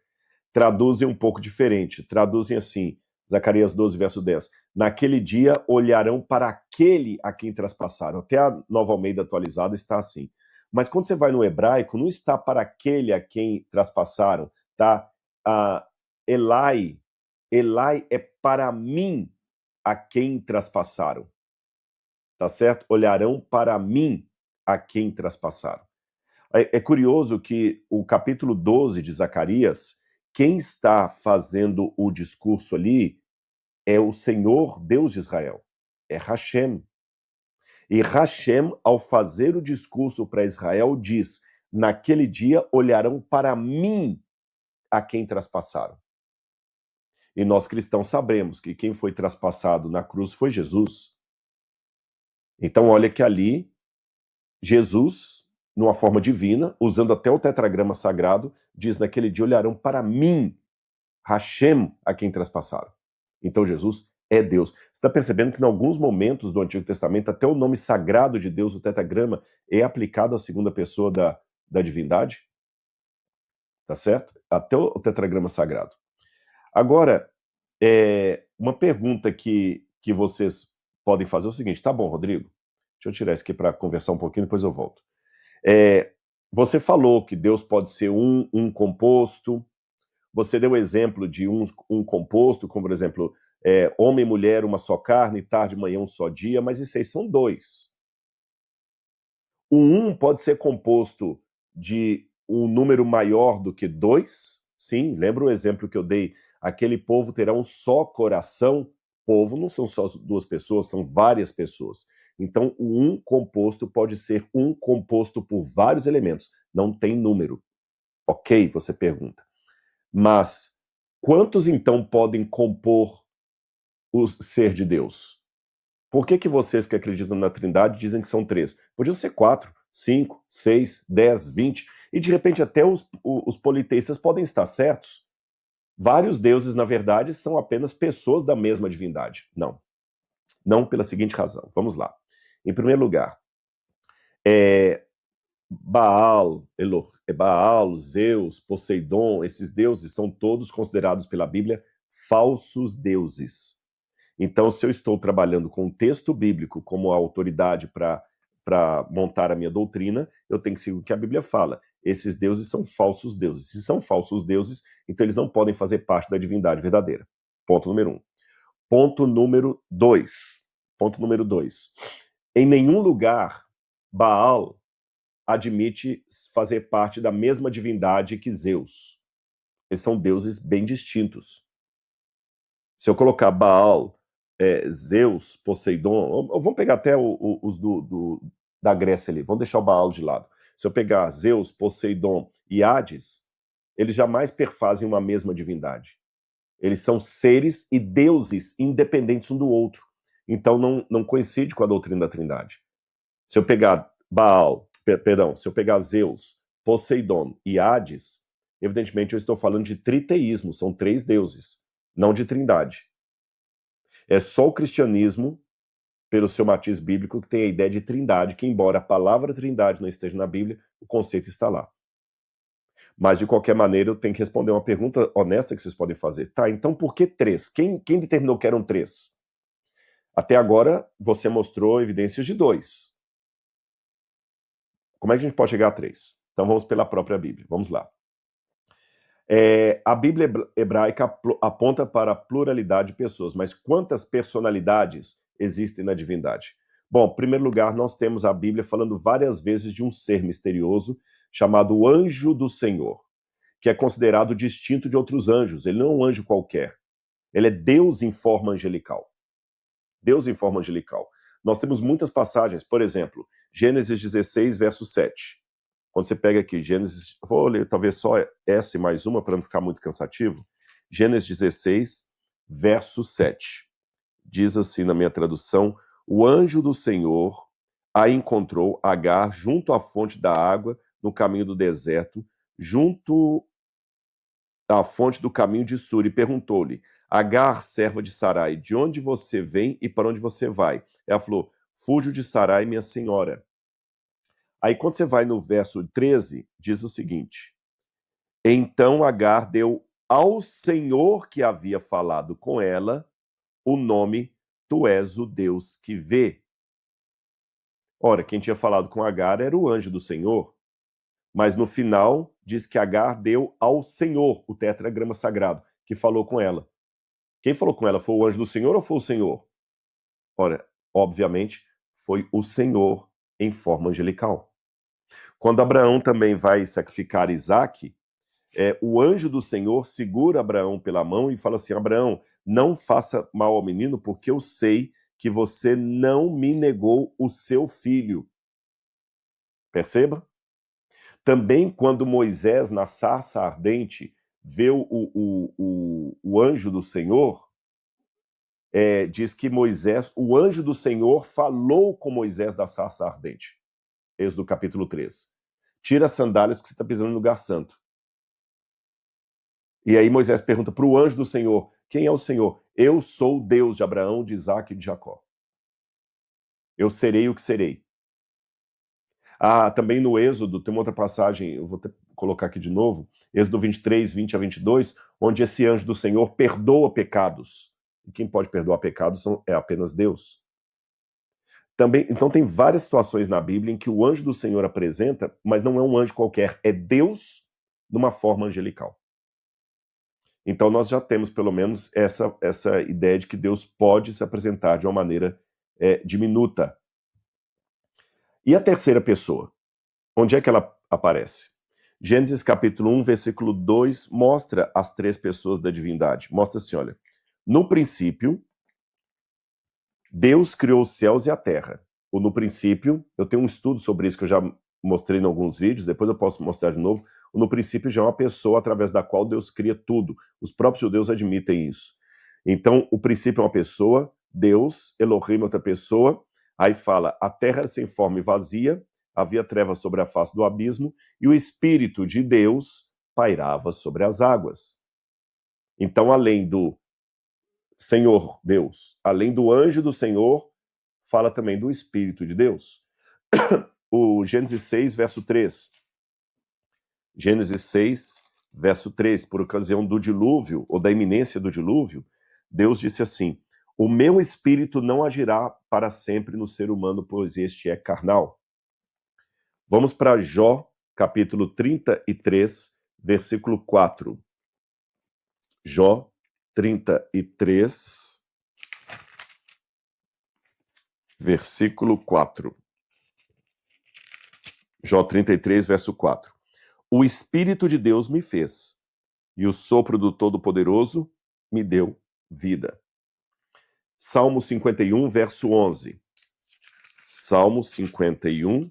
traduzem um pouco diferente. Traduzem assim, Zacarias 12, verso 10. Naquele dia olharão para aquele a quem traspassaram. Até a Nova Almeida atualizada está assim. Mas quando você vai no hebraico, não está para aquele a quem traspassaram, tá? Elai é para mim a quem traspassaram. Tá certo? Olharão para mim a quem traspassaram. É curioso que o capítulo 12 de Zacarias, quem está fazendo o discurso ali é o Senhor Deus de Israel, é Hashem. E Hashem, ao fazer o discurso para Israel, diz, naquele dia olharão para mim a quem traspassaram. E nós cristãos sabemos que quem foi traspassado na cruz foi Jesus. Então olha que ali, Jesus, numa forma divina, usando até o tetragrama sagrado, diz, naquele dia olharão para mim, Hashem, a quem traspassaram. Então Jesus é Deus. Você está percebendo que em alguns momentos do Antigo Testamento, até o nome sagrado de Deus, o tetragrama, é aplicado à segunda pessoa da divindade? Tá certo? Até o tetragrama sagrado. Agora, uma pergunta que vocês podem fazer é o seguinte, tá bom, Rodrigo, deixa eu tirar isso aqui para conversar um pouquinho, depois eu volto. Você falou que Deus pode ser um composto, você deu exemplo de um composto, como por exemplo, homem e mulher, uma só carne, tarde e manhã, um só dia, mas isso aí são dois. O um pode ser composto de um número maior do que dois, sim, lembra o exemplo que eu dei? Aquele povo terá um só coração. Povo não são só duas pessoas, são várias pessoas. Então, o um composto pode ser um composto por vários elementos, não tem número. Ok, você pergunta. Mas quantos então podem compor o ser de Deus? Por que vocês que acreditam na Trindade dizem que são três? Podiam ser 4, 5, 6, 10, 20, e de repente até os politeístas podem estar certos. Vários deuses, na verdade, são apenas pessoas da mesma divindade. Não. Não pela seguinte razão. Vamos lá. Em primeiro lugar, Baal, Zeus, Poseidon, esses deuses são todos considerados pela Bíblia falsos deuses. Então, se eu estou trabalhando com um texto bíblico como autoridade para montar a minha doutrina, eu tenho que seguir o que a Bíblia fala. Esses deuses são falsos deuses. Se são falsos deuses, então eles não podem fazer parte da divindade verdadeira. Ponto número 1. Ponto número 2. Ponto número 2. Em nenhum lugar Baal admite fazer parte da mesma divindade que Zeus. Eles são deuses bem distintos. Se eu colocar Baal, Zeus, Poseidon, vamos pegar até os da Grécia ali, vamos deixar o Baal de lado. Se eu pegar Zeus, Poseidon e Hades, eles jamais perfazem uma mesma divindade. Eles são seres e deuses independentes um do outro. Então não coincide com a doutrina da Trindade. Se eu pegar se eu pegar Zeus, Poseidon e Hades, evidentemente eu estou falando de triteísmo, são três deuses, não de trindade. É só o cristianismo, pelo seu matiz bíblico, que tem a ideia de trindade, que embora a palavra trindade não esteja na Bíblia, o conceito está lá. Mas, de qualquer maneira, eu tenho que responder uma pergunta honesta que vocês podem fazer. Tá, então por que três? Quem determinou que eram três? Até agora, você mostrou evidências de dois. Como é que a gente pode chegar a três? Então vamos pela própria Bíblia. Vamos lá. A Bíblia hebraica aponta para a pluralidade de pessoas, mas quantas personalidades existem na divindade? Bom, em primeiro lugar, nós temos a Bíblia falando várias vezes de um ser misterioso chamado Anjo do Senhor, que é considerado distinto de outros anjos. Ele não é um anjo qualquer. Ele é Deus em forma angelical. Deus em forma angelical. Nós temos muitas passagens, por exemplo, Gênesis 16, verso 7. Quando você pega aqui, Gênesis, vou ler talvez só essa e mais uma para não ficar muito cansativo. Gênesis 16, verso 7. Diz assim na minha tradução: o anjo do Senhor a encontrou, Agar, junto à fonte da água, no caminho do deserto, junto à fonte do caminho de Sur, e perguntou-lhe: Agar, serva de Sarai, de onde você vem e para onde você vai? Ela falou: fujo de Sarai, minha senhora. Aí quando você vai no verso 13, diz o seguinte: então Agar deu ao Senhor que havia falado com ela o nome: tu és o Deus que vê. Ora, quem tinha falado com Agar era o anjo do Senhor, mas no final diz que Agar deu ao Senhor, o tetragrama sagrado, que falou com ela. Quem falou com ela foi o anjo do Senhor ou foi o Senhor? Ora, obviamente, foi o Senhor em forma angelical. Quando Abraão também vai sacrificar Isaque, o anjo do Senhor segura Abraão pela mão e fala assim: Abraão, não faça mal ao menino, porque eu sei que você não me negou o seu filho. Perceba? Também quando Moisés, na sarça ardente, vê o anjo do Senhor, diz que o anjo do Senhor falou com Moisés da sarça ardente. Êxodo capítulo 3. Tira as sandálias porque você está pisando no lugar santo. E aí Moisés pergunta para o anjo do Senhor: quem é o Senhor? Eu sou o Deus de Abraão, de Isaque e de Jacó. Eu serei o que serei. Também no Êxodo, tem uma outra passagem, eu vou colocar aqui de novo, Êxodo 23, 20 a 22, onde esse anjo do Senhor perdoa pecados. E quem pode perdoar pecados é apenas Deus. Também, então tem várias situações na Bíblia em que o anjo do Senhor apresenta, mas não é um anjo qualquer, é Deus numa forma angelical. Então nós já temos pelo menos essa ideia de que Deus pode se apresentar de uma maneira diminuta. E a terceira pessoa? Onde é que ela aparece? Gênesis capítulo 1, versículo 2, mostra as três pessoas da divindade. Mostra assim, olha, no princípio, Deus criou os céus e a terra. Ou no princípio, eu tenho um estudo sobre isso que eu já mostrei em alguns vídeos, depois eu posso mostrar de novo. O no princípio já é uma pessoa através da qual Deus cria tudo. Os próprios judeus admitem isso. Então, o princípio é uma pessoa, Deus, Elohim é outra pessoa, aí fala, a terra era sem forma e vazia, havia trevas sobre a face do abismo, e o Espírito de Deus pairava sobre as águas. Então, além do Senhor Deus, além do anjo do Senhor, fala também do Espírito de Deus. O Gênesis 6, verso 3. Gênesis 6, verso 3. Por ocasião do dilúvio, ou da iminência do dilúvio, Deus disse assim, o meu espírito não agirá para sempre no ser humano, pois este é carnal. Vamos para Jó, capítulo 33, versículo 4. Jó 33, versículo 4. Jó 33, verso 4. O Espírito de Deus me fez, e o sopro do Todo-Poderoso me deu vida. Salmo 51, verso 11. Salmo 51,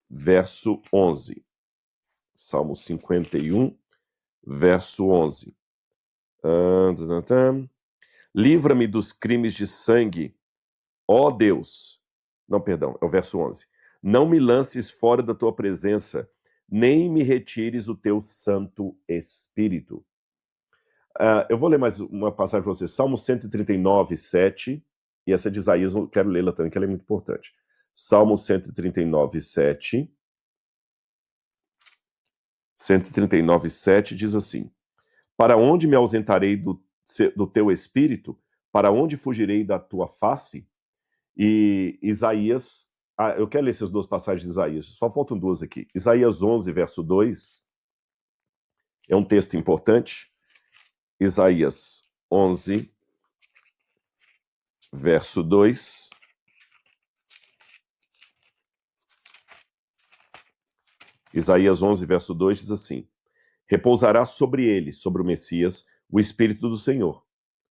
verso 11. Salmo 51, verso 11. Livra-me dos crimes de sangue, ó Deus. Não, perdão, é o verso 11. Não me lances fora da tua presença, nem me retires o teu Santo Espírito. Eu vou ler mais uma passagem para você. Salmo 139, 7. E essa de Isaías, eu quero lê-la também, que ela é muito importante. Salmo 139, 7. 139, 7 diz assim: para onde me ausentarei do teu espírito? Para onde fugirei da tua face? E Isaías, eu quero ler essas duas passagens de Isaías, só faltam duas aqui. Isaías 11, verso 2, é um texto importante. Isaías 11, verso 2. Isaías 11, verso 2 diz assim: repousará sobre ele, sobre o Messias, o Espírito do Senhor,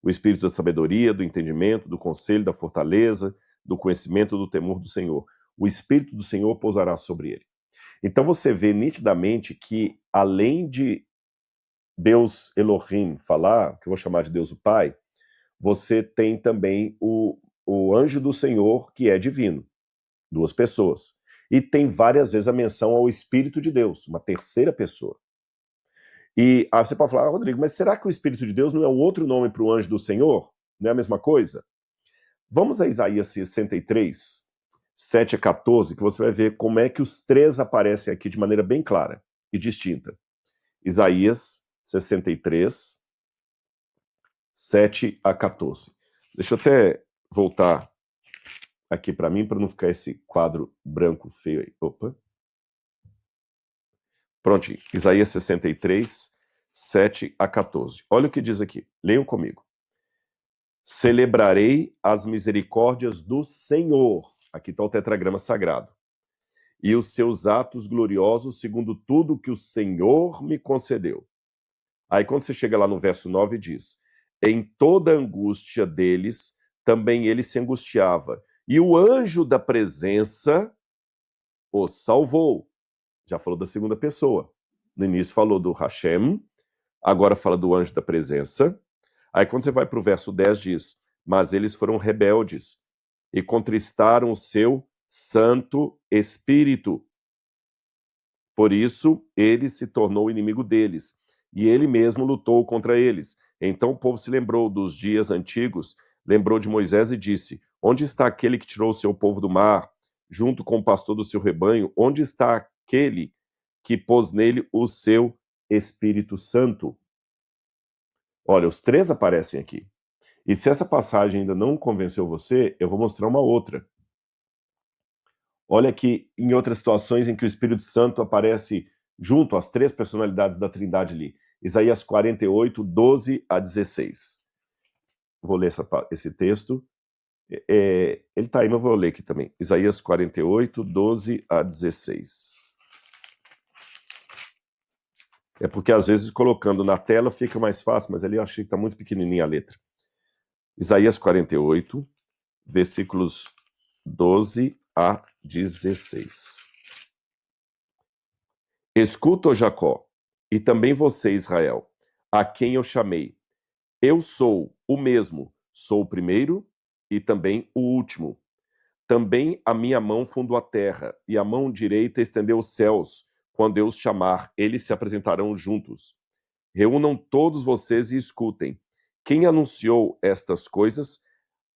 o Espírito da sabedoria, do entendimento, do conselho, da fortaleza, do conhecimento, do temor do Senhor. O Espírito do Senhor pousará sobre ele. Então você vê nitidamente que, além de Deus Elohim falar, que eu vou chamar de Deus o Pai, você tem também o anjo do Senhor, que é divino, duas pessoas. E tem várias vezes a menção ao Espírito de Deus, uma terceira pessoa. E aí você pode falar, Rodrigo, mas será que o Espírito de Deus não é um outro nome para o anjo do Senhor? Não é a mesma coisa? Vamos a Isaías 63, 7 a 14, que você vai ver como é que os três aparecem aqui de maneira bem clara e distinta. Isaías 63, 7 a 14. Deixa eu até voltar aqui para mim, para não ficar esse quadro branco feio aí. Opa. Prontinho. Isaías 63, 7 a 14. Olha o que diz aqui. Leiam comigo. Celebrarei as misericórdias do Senhor. Aqui está o tetragrama sagrado. E os seus atos gloriosos, segundo tudo que o Senhor me concedeu. Aí quando você chega lá no verso 9, diz: em toda a angústia deles, também ele se angustiava. E o anjo da presença os salvou. Já falou da segunda pessoa. No início falou do Hashem, agora fala do anjo da presença. Aí quando você vai para o verso 10 diz, mas eles foram rebeldes e contristaram o seu Santo Espírito. Por isso, ele se tornou inimigo deles, e ele mesmo lutou contra eles. Então o povo se lembrou dos dias antigos, lembrou de Moisés e disse, onde está aquele que tirou o seu povo do mar, junto com o pastor do seu rebanho? Onde está aquele que pôs nele o seu Espírito Santo? Olha, os três aparecem aqui. E se essa passagem ainda não convenceu você, eu vou mostrar uma outra. Olha que em outras situações em que o Espírito Santo aparece junto às três personalidades da Trindade ali. Isaías 48, 12 a 16. Vou ler esse texto. Ele está aí, mas eu vou ler aqui também. Isaías 48, 12 a 16. É porque às vezes colocando na tela fica mais fácil, mas ali eu achei que está muito pequenininha a letra. Isaías 48, versículos 12 a 16. Escuta, ó Jacó, e também você, Israel, a quem eu chamei. Eu sou o mesmo, sou o primeiro e também o último. Também a minha mão fundou a terra, e a mão direita estendeu os céus. Quando eu os chamar, eles se apresentarão juntos. Reúnam todos vocês e escutem. Quem anunciou estas coisas?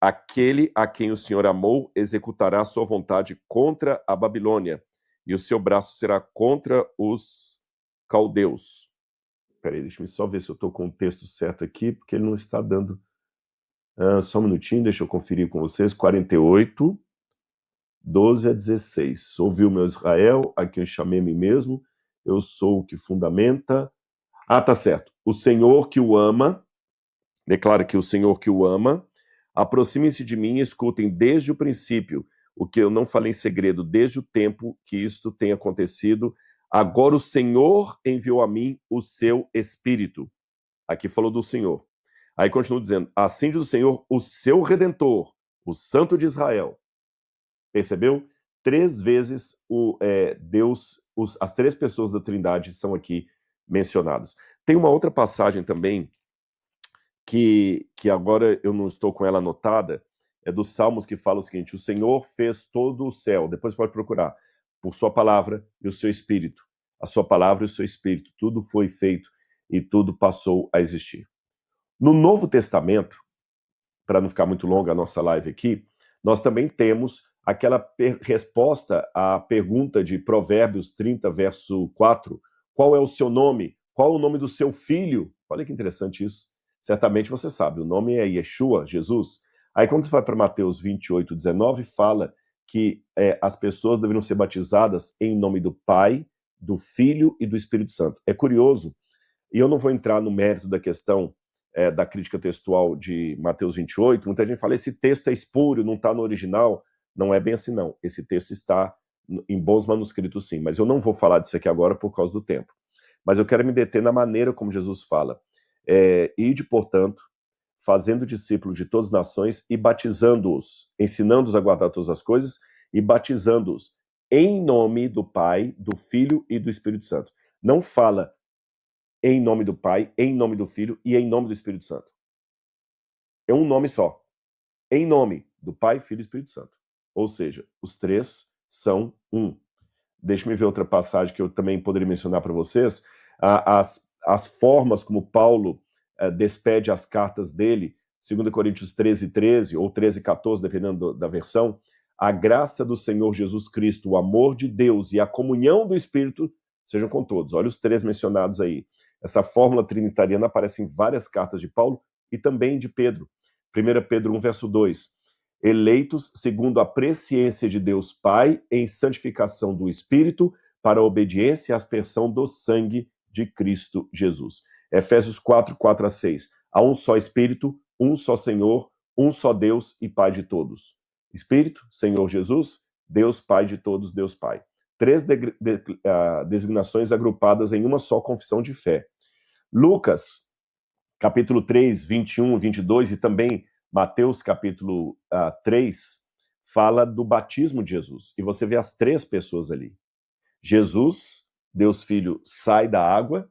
Aquele a quem o Senhor amou executará sua vontade contra a Babilônia, e o seu braço será contra os caldeus. Peraí, deixa eu só ver se eu estou com o texto certo aqui, porque ele não está dando. Só um minutinho, deixa eu conferir com vocês. 48, 12 a 16. Ouviu meu Israel, a quem eu chamei a mim mesmo, eu sou o que fundamenta. Tá certo. O Senhor que o ama, declara que o Senhor que o ama, aproximem-se de mim e escutem desde o princípio o que eu não falei em segredo, desde o tempo que isto tem acontecido. Agora o Senhor enviou a mim o seu Espírito. Aqui falou do Senhor. Aí continua dizendo, assim diz o Senhor, o seu Redentor, o Santo de Israel. Percebeu? Três vezes Deus, as três pessoas da Trindade são aqui mencionadas. Tem uma outra passagem também, que agora eu não estou com ela anotada, é dos Salmos, que fala o seguinte: o Senhor fez todo o céu, depois pode procurar, por sua palavra e o seu Espírito. A sua palavra e o seu Espírito, tudo foi feito e tudo passou a existir. No Novo Testamento, para não ficar muito longa a nossa live aqui, nós também temos aquela resposta à pergunta de Provérbios 30, verso 4. Qual é o seu nome? Qual é o nome do seu filho? Olha que interessante isso. Certamente você sabe, o nome é Yeshua, Jesus. Aí quando você vai para Mateus 28, 19, fala que as pessoas deveriam ser batizadas em nome do Pai, do Filho e do Espírito Santo. É curioso, e eu não vou entrar no mérito da questão da crítica textual de Mateus 28, muita gente fala, esse texto é espúrio, não está no original. Não é bem assim, não. Esse texto está em bons manuscritos, sim, mas eu não vou falar disso aqui agora por causa do tempo. Mas eu quero me deter na maneira como Jesus fala. Ide, portanto, fazendo discípulos de todas as nações e batizando-os, ensinando-os a guardar todas as coisas e batizando-os em nome do Pai, do Filho e do Espírito Santo. Não fala em nome do Pai, em nome do Filho e em nome do Espírito Santo. É um nome só. Em nome do Pai, Filho e Espírito Santo. Ou seja, os três são um. Deixa-me ver outra passagem que eu também poderia mencionar para vocês. As formas como Paulo despede as cartas dele, 2 Coríntios 13, 13 ou 13, 14, dependendo da versão, a graça do Senhor Jesus Cristo, o amor de Deus e a comunhão do Espírito sejam com todos. Olha os três mencionados aí. Essa fórmula trinitariana aparece em várias cartas de Paulo e também de Pedro. 1 Pedro 1, verso 2. Eleitos segundo a presciência de Deus Pai em santificação do Espírito para a obediência e aspersão do sangue de Cristo Jesus. Efésios 4, 4 a 6. Há um só Espírito, um só Senhor, um só Deus e Pai de todos. Espírito, Senhor Jesus, Deus Pai de todos, Deus Pai. Três designações agrupadas em uma só confissão de fé. Lucas, capítulo 3, 21, 22 e também Mateus, capítulo 3, fala do batismo de Jesus. E você vê as três pessoas ali. Jesus, Deus Filho, sai da água.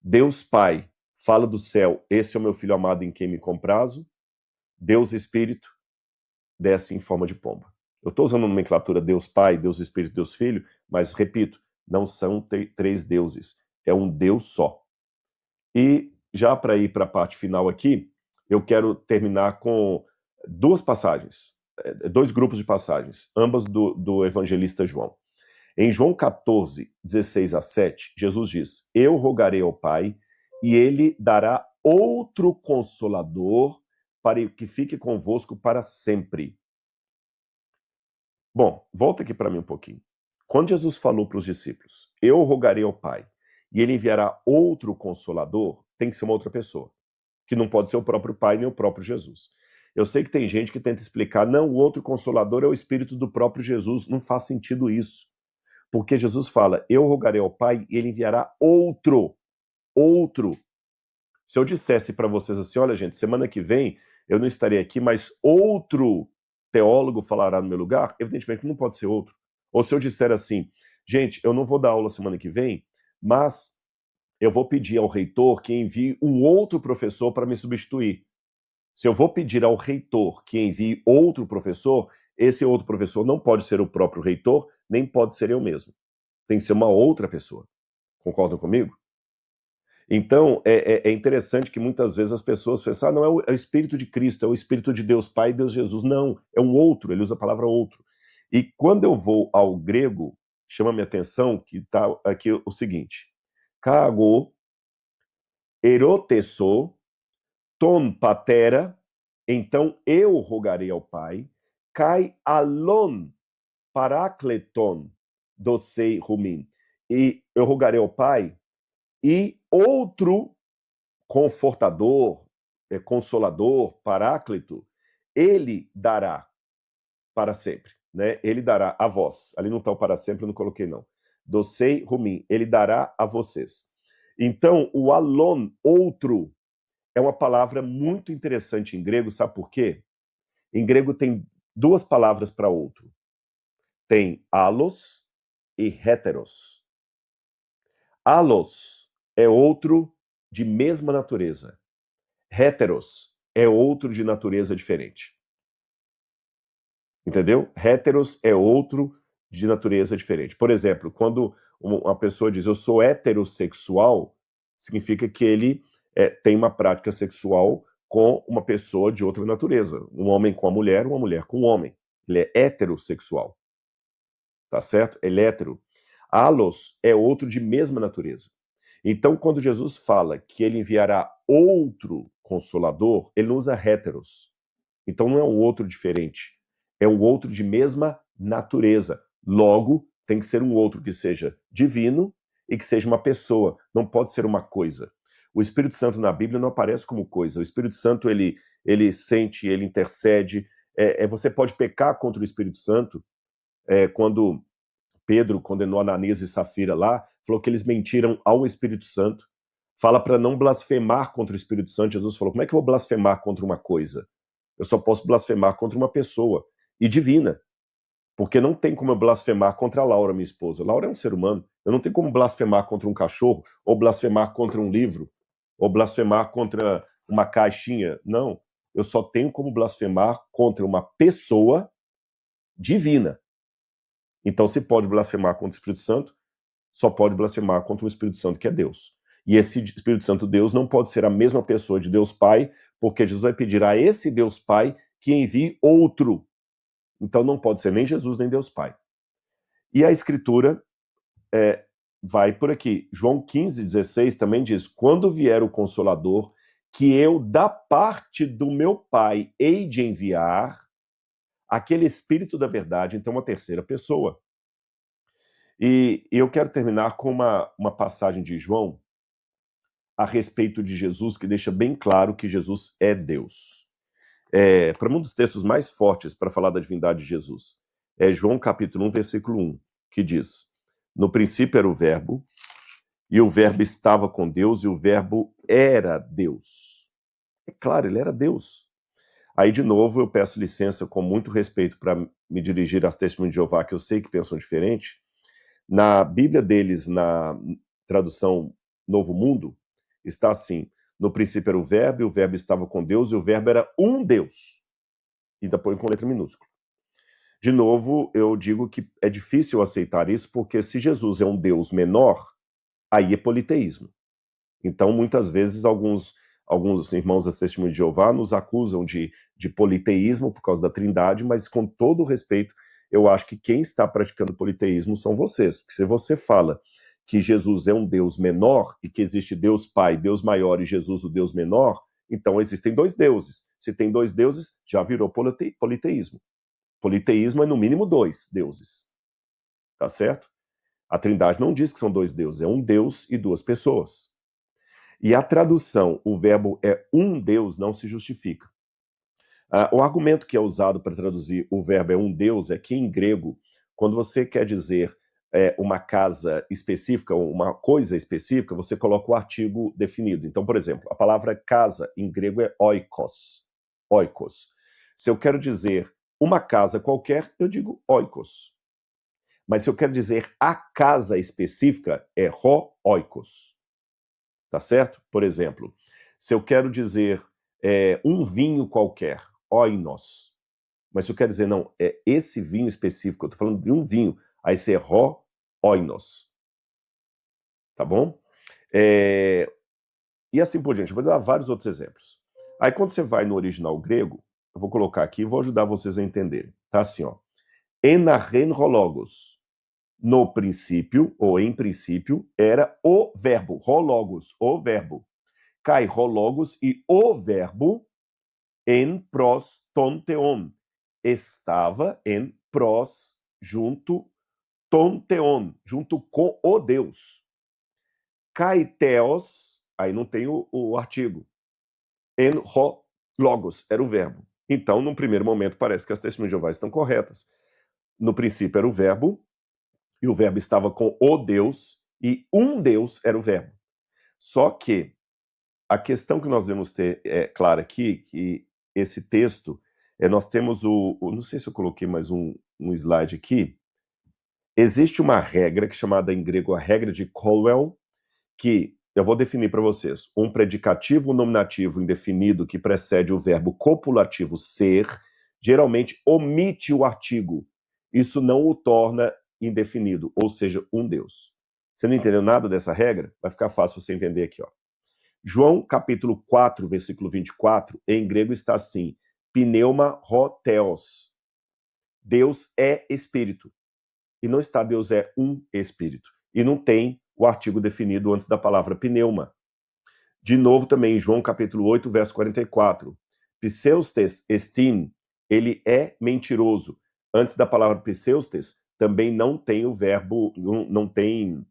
Deus Pai fala do céu, esse é o meu Filho amado em quem me comprazo. Deus Espírito desce em forma de pomba. Eu estou usando a nomenclatura Deus Pai, Deus Espírito, Deus Filho, mas repito, não são três deuses, é um Deus só. E já para ir para a parte final aqui, eu quero terminar com duas passagens, dois grupos de passagens, ambas do evangelista João. Em João 14, 16 a 7, Jesus diz: eu rogarei ao Pai, e ele dará outro consolador para que fique convosco para sempre. Bom, volta aqui para mim um pouquinho. Quando Jesus falou para os discípulos, eu rogarei ao Pai, e ele enviará outro consolador, tem que ser uma outra pessoa, que não pode ser o próprio Pai nem o próprio Jesus. Eu sei que tem gente que tenta explicar, não, o outro consolador é o Espírito do próprio Jesus. Não faz sentido isso. Porque Jesus fala, eu rogarei ao Pai e ele enviará outro. Se eu dissesse para vocês assim, olha gente, semana que vem eu não estarei aqui, mas outro teólogo falará no meu lugar, evidentemente não pode ser outro. Ou se eu disser assim, gente, eu não vou dar aula semana que vem, mas eu vou pedir ao reitor que envie um outro professor para me substituir. Se eu vou pedir ao reitor que envie outro professor, esse outro professor não pode ser o próprio reitor, nem pode ser eu mesmo. Tem que ser uma outra pessoa. Concordam comigo? Então, é interessante que muitas vezes as pessoas pensam, não, é o Espírito de Cristo, é o Espírito de Deus Pai e Deus Jesus. Não, é um outro, ele usa a palavra outro. E quando eu vou ao grego, chama minha atenção que está aqui o seguinte, kago, erotesso, ton patera, então eu rogarei ao Pai, kai alon parakleton, dosei rumin. E eu rogarei ao Pai, e outro confortador, consolador, paráclito, ele dará para sempre, né? Ele dará a vós. Ali não está o para sempre, eu não coloquei não. Dosei rumim, ele dará a vocês. Então, o alon, outro, é uma palavra muito interessante em grego, sabe por quê? Em grego tem duas palavras para outro. Tem alos e heteros. Alos é outro de mesma natureza. Heteros é outro de natureza diferente. Entendeu? Heteros é outro de natureza diferente. Por exemplo, quando uma pessoa diz eu sou heterossexual, significa que ele tem uma prática sexual com uma pessoa de outra natureza. Um homem com uma mulher com um homem. Ele é heterossexual. Tá certo? Ele é hétero. Alos é outro de mesma natureza. Então, quando Jesus fala que ele enviará outro consolador, ele não usa heteros. Então não é um outro diferente, é um outro de mesma natureza. Logo, tem que ser um outro que seja divino e que seja uma pessoa, não pode ser uma coisa. O Espírito Santo na Bíblia não aparece como coisa. O Espírito Santo, ele sente, ele intercede. Você pode pecar contra o Espírito Santo, quando Pedro condenou Ananias e Safira lá, falou que eles mentiram ao Espírito Santo. Fala para não blasfemar contra o Espírito Santo. Jesus falou, como é que eu vou blasfemar contra uma coisa? Eu só posso blasfemar contra uma pessoa, e divina, porque não tem como eu blasfemar contra a Laura, minha esposa. Laura é um ser humano. Eu não tenho como blasfemar contra um cachorro, ou blasfemar contra um livro, ou blasfemar contra uma caixinha. Não. Eu só tenho como blasfemar contra uma pessoa divina. Então, se pode blasfemar contra o Espírito Santo, só pode blasfemar contra o Espírito Santo, que é Deus. E esse Espírito Santo Deus não pode ser a mesma pessoa de Deus Pai, porque Jesus vai pedir a esse Deus Pai que envie outro. Então não pode ser nem Jesus nem Deus Pai. E a Escritura vai por aqui. João 15,16 também diz, quando vier o Consolador, que eu da parte do meu Pai hei de enviar, aquele Espírito da verdade, então uma terceira pessoa. E eu quero terminar com uma passagem de João a respeito de Jesus, que deixa bem claro que Jesus é Deus. Para um dos textos mais fortes para falar da divindade de Jesus, é João capítulo 1, versículo 1, que diz, no princípio era o verbo, e o verbo estava com Deus, e o verbo era Deus. É claro, ele era Deus. Aí, de novo, eu peço licença com muito respeito para me dirigir às testemunhas de Jeová, que eu sei que pensam diferente. Na Bíblia deles, na tradução Novo Mundo, está assim, no princípio era o verbo, e o verbo estava com Deus, e o verbo era um Deus. E ainda põe com letra minúscula. De novo, eu digo que é difícil aceitar isso, porque se Jesus é um Deus menor, aí é politeísmo. Então, muitas vezes, alguns irmãos das Testemunhas de Jeová nos acusam de politeísmo por causa da Trindade, mas com todo o respeito, eu acho que quem está praticando politeísmo são vocês. Porque se você fala que Jesus é um Deus menor e que existe Deus Pai, Deus maior e Jesus o Deus menor, então existem dois deuses. Se tem dois deuses, já virou politeísmo. Politeísmo é no mínimo 2 deuses, tá certo? A Trindade não diz que são 2 deuses, é um Deus e 2 pessoas. E a tradução, o verbo é um Deus, não se justifica. O argumento que é usado para traduzir o verbo é um Deus é que em grego, quando você quer dizer uma casa específica, uma coisa específica, você coloca o artigo definido. Então, por exemplo, a palavra casa em grego é oikos. Oikos. Se eu quero dizer uma casa qualquer, eu digo oikos. Mas se eu quero dizer a casa específica, é ro oikos. Tá certo? Por exemplo, se eu quero dizer um vinho qualquer, oinos. Mas se eu quero dizer, não, é esse vinho específico, eu tô falando de um vinho, aí você é ro oinos. Tá bom? E assim por diante. Eu vou dar vários outros exemplos. Aí quando você vai no original grego, eu vou colocar aqui e vou ajudar vocês a entenderem. Tá assim, ó. Enarrenrologos. No princípio, ou em princípio, era o verbo. Rologos, o verbo. Kai rologos e o verbo em pros tonteon. Estava em pros junto tonteon, junto com o Deus. Kai theos, aí não tem o artigo. En ho logos, era o verbo. Então, num primeiro momento, parece que as testemunhas de Jeová estão corretas. No princípio era o verbo, e o verbo estava com o Deus, e um Deus era o verbo. Só que a questão que nós devemos ter clara aqui, que esse texto, nós temos não sei se eu coloquei mais um slide aqui, existe uma regra que é chamada em grego a regra de Colwell, que eu vou definir para vocês. Um predicativo nominativo indefinido que precede o verbo copulativo ser, geralmente omite o artigo. Isso não o torna indefinido, ou seja, um Deus. Você não entendeu nada dessa regra? Vai ficar fácil você entender aqui, ó. João capítulo 4, versículo 24, em grego está assim, pneuma ho theos. Deus é espírito. E não está Deus é um espírito. E não tem o artigo definido antes da palavra pneuma. De novo também em João capítulo 8, verso 44. Pseustes estin, ele é mentiroso. Antes da palavra pseustes, também não tem o verbo, não tem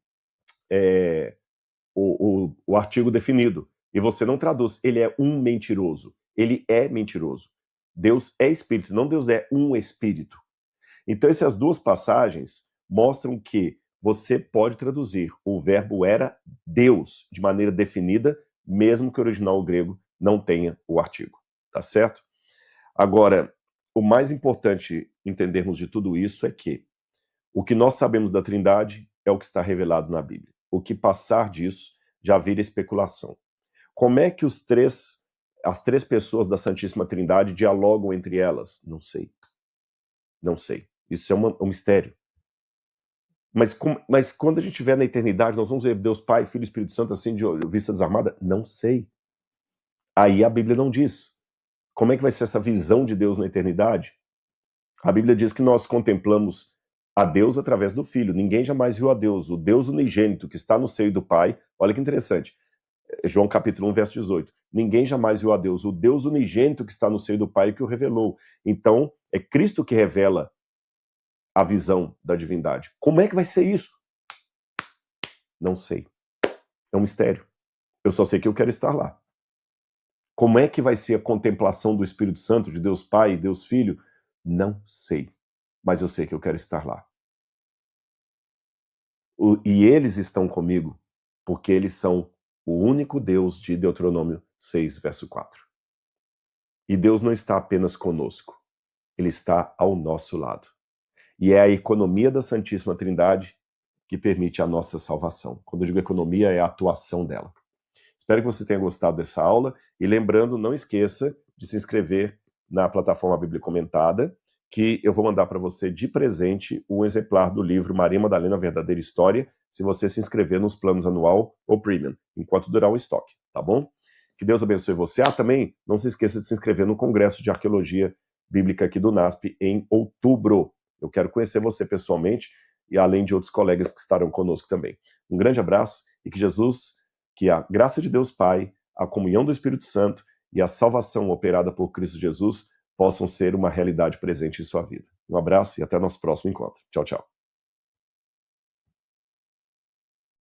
o artigo definido. E você não traduz, ele é um mentiroso. Ele é mentiroso. Deus é espírito, não Deus é um espírito. Então essas duas passagens mostram que você pode traduzir o verbo era Deus de maneira definida, mesmo que o original grego não tenha o artigo. Tá certo? Agora, o mais importante entendermos de tudo isso é que o que nós sabemos da Trindade é o que está revelado na Bíblia. O que passar disso já vira especulação. Como é que as três pessoas da Santíssima Trindade dialogam entre elas? Não sei. Não sei. Isso é um mistério. Mas quando a gente estiver na eternidade, nós vamos ver Deus Pai, Filho e Espírito Santo assim de vista desarmada? Não sei. Aí a Bíblia não diz. Como é que vai ser essa visão de Deus na eternidade? A Bíblia diz que nós contemplamos a Deus através do Filho. Ninguém jamais viu a Deus. O Deus unigênito que está no seio do Pai. Olha que interessante. João capítulo 1, verso 18. Ninguém jamais viu a Deus. O Deus unigênito que está no seio do Pai que o revelou. Então, é Cristo que revela a visão da divindade. Como é que vai ser isso? Não sei. É um mistério. Eu só sei que eu quero estar lá. Como é que vai ser a contemplação do Espírito Santo, de Deus Pai e Deus Filho? Não sei. Mas eu sei que eu quero estar lá. E eles estão comigo, porque eles são o único Deus de Deuteronômio 6, verso 4. E Deus não está apenas conosco, Ele está ao nosso lado. E é a economia da Santíssima Trindade que permite a nossa salvação. Quando eu digo economia, é a atuação dela. Espero que você tenha gostado dessa aula. E lembrando, não esqueça de se inscrever na plataforma Bíblia Comentada, que eu vou mandar para você de presente um exemplar do livro Maria Madalena, Verdadeira História, se você se inscrever nos planos anual ou premium, enquanto durar o estoque, tá bom? Que Deus abençoe você. Também não se esqueça de se inscrever no Congresso de Arqueologia Bíblica aqui do NASP em outubro. Eu quero conhecer você pessoalmente e além de outros colegas que estarão conosco também. Um grande abraço e que a graça de Deus Pai, a comunhão do Espírito Santo e a salvação operada por Cristo Jesus possam ser uma realidade presente em sua vida. Um abraço e até nosso próximo encontro. Tchau, tchau.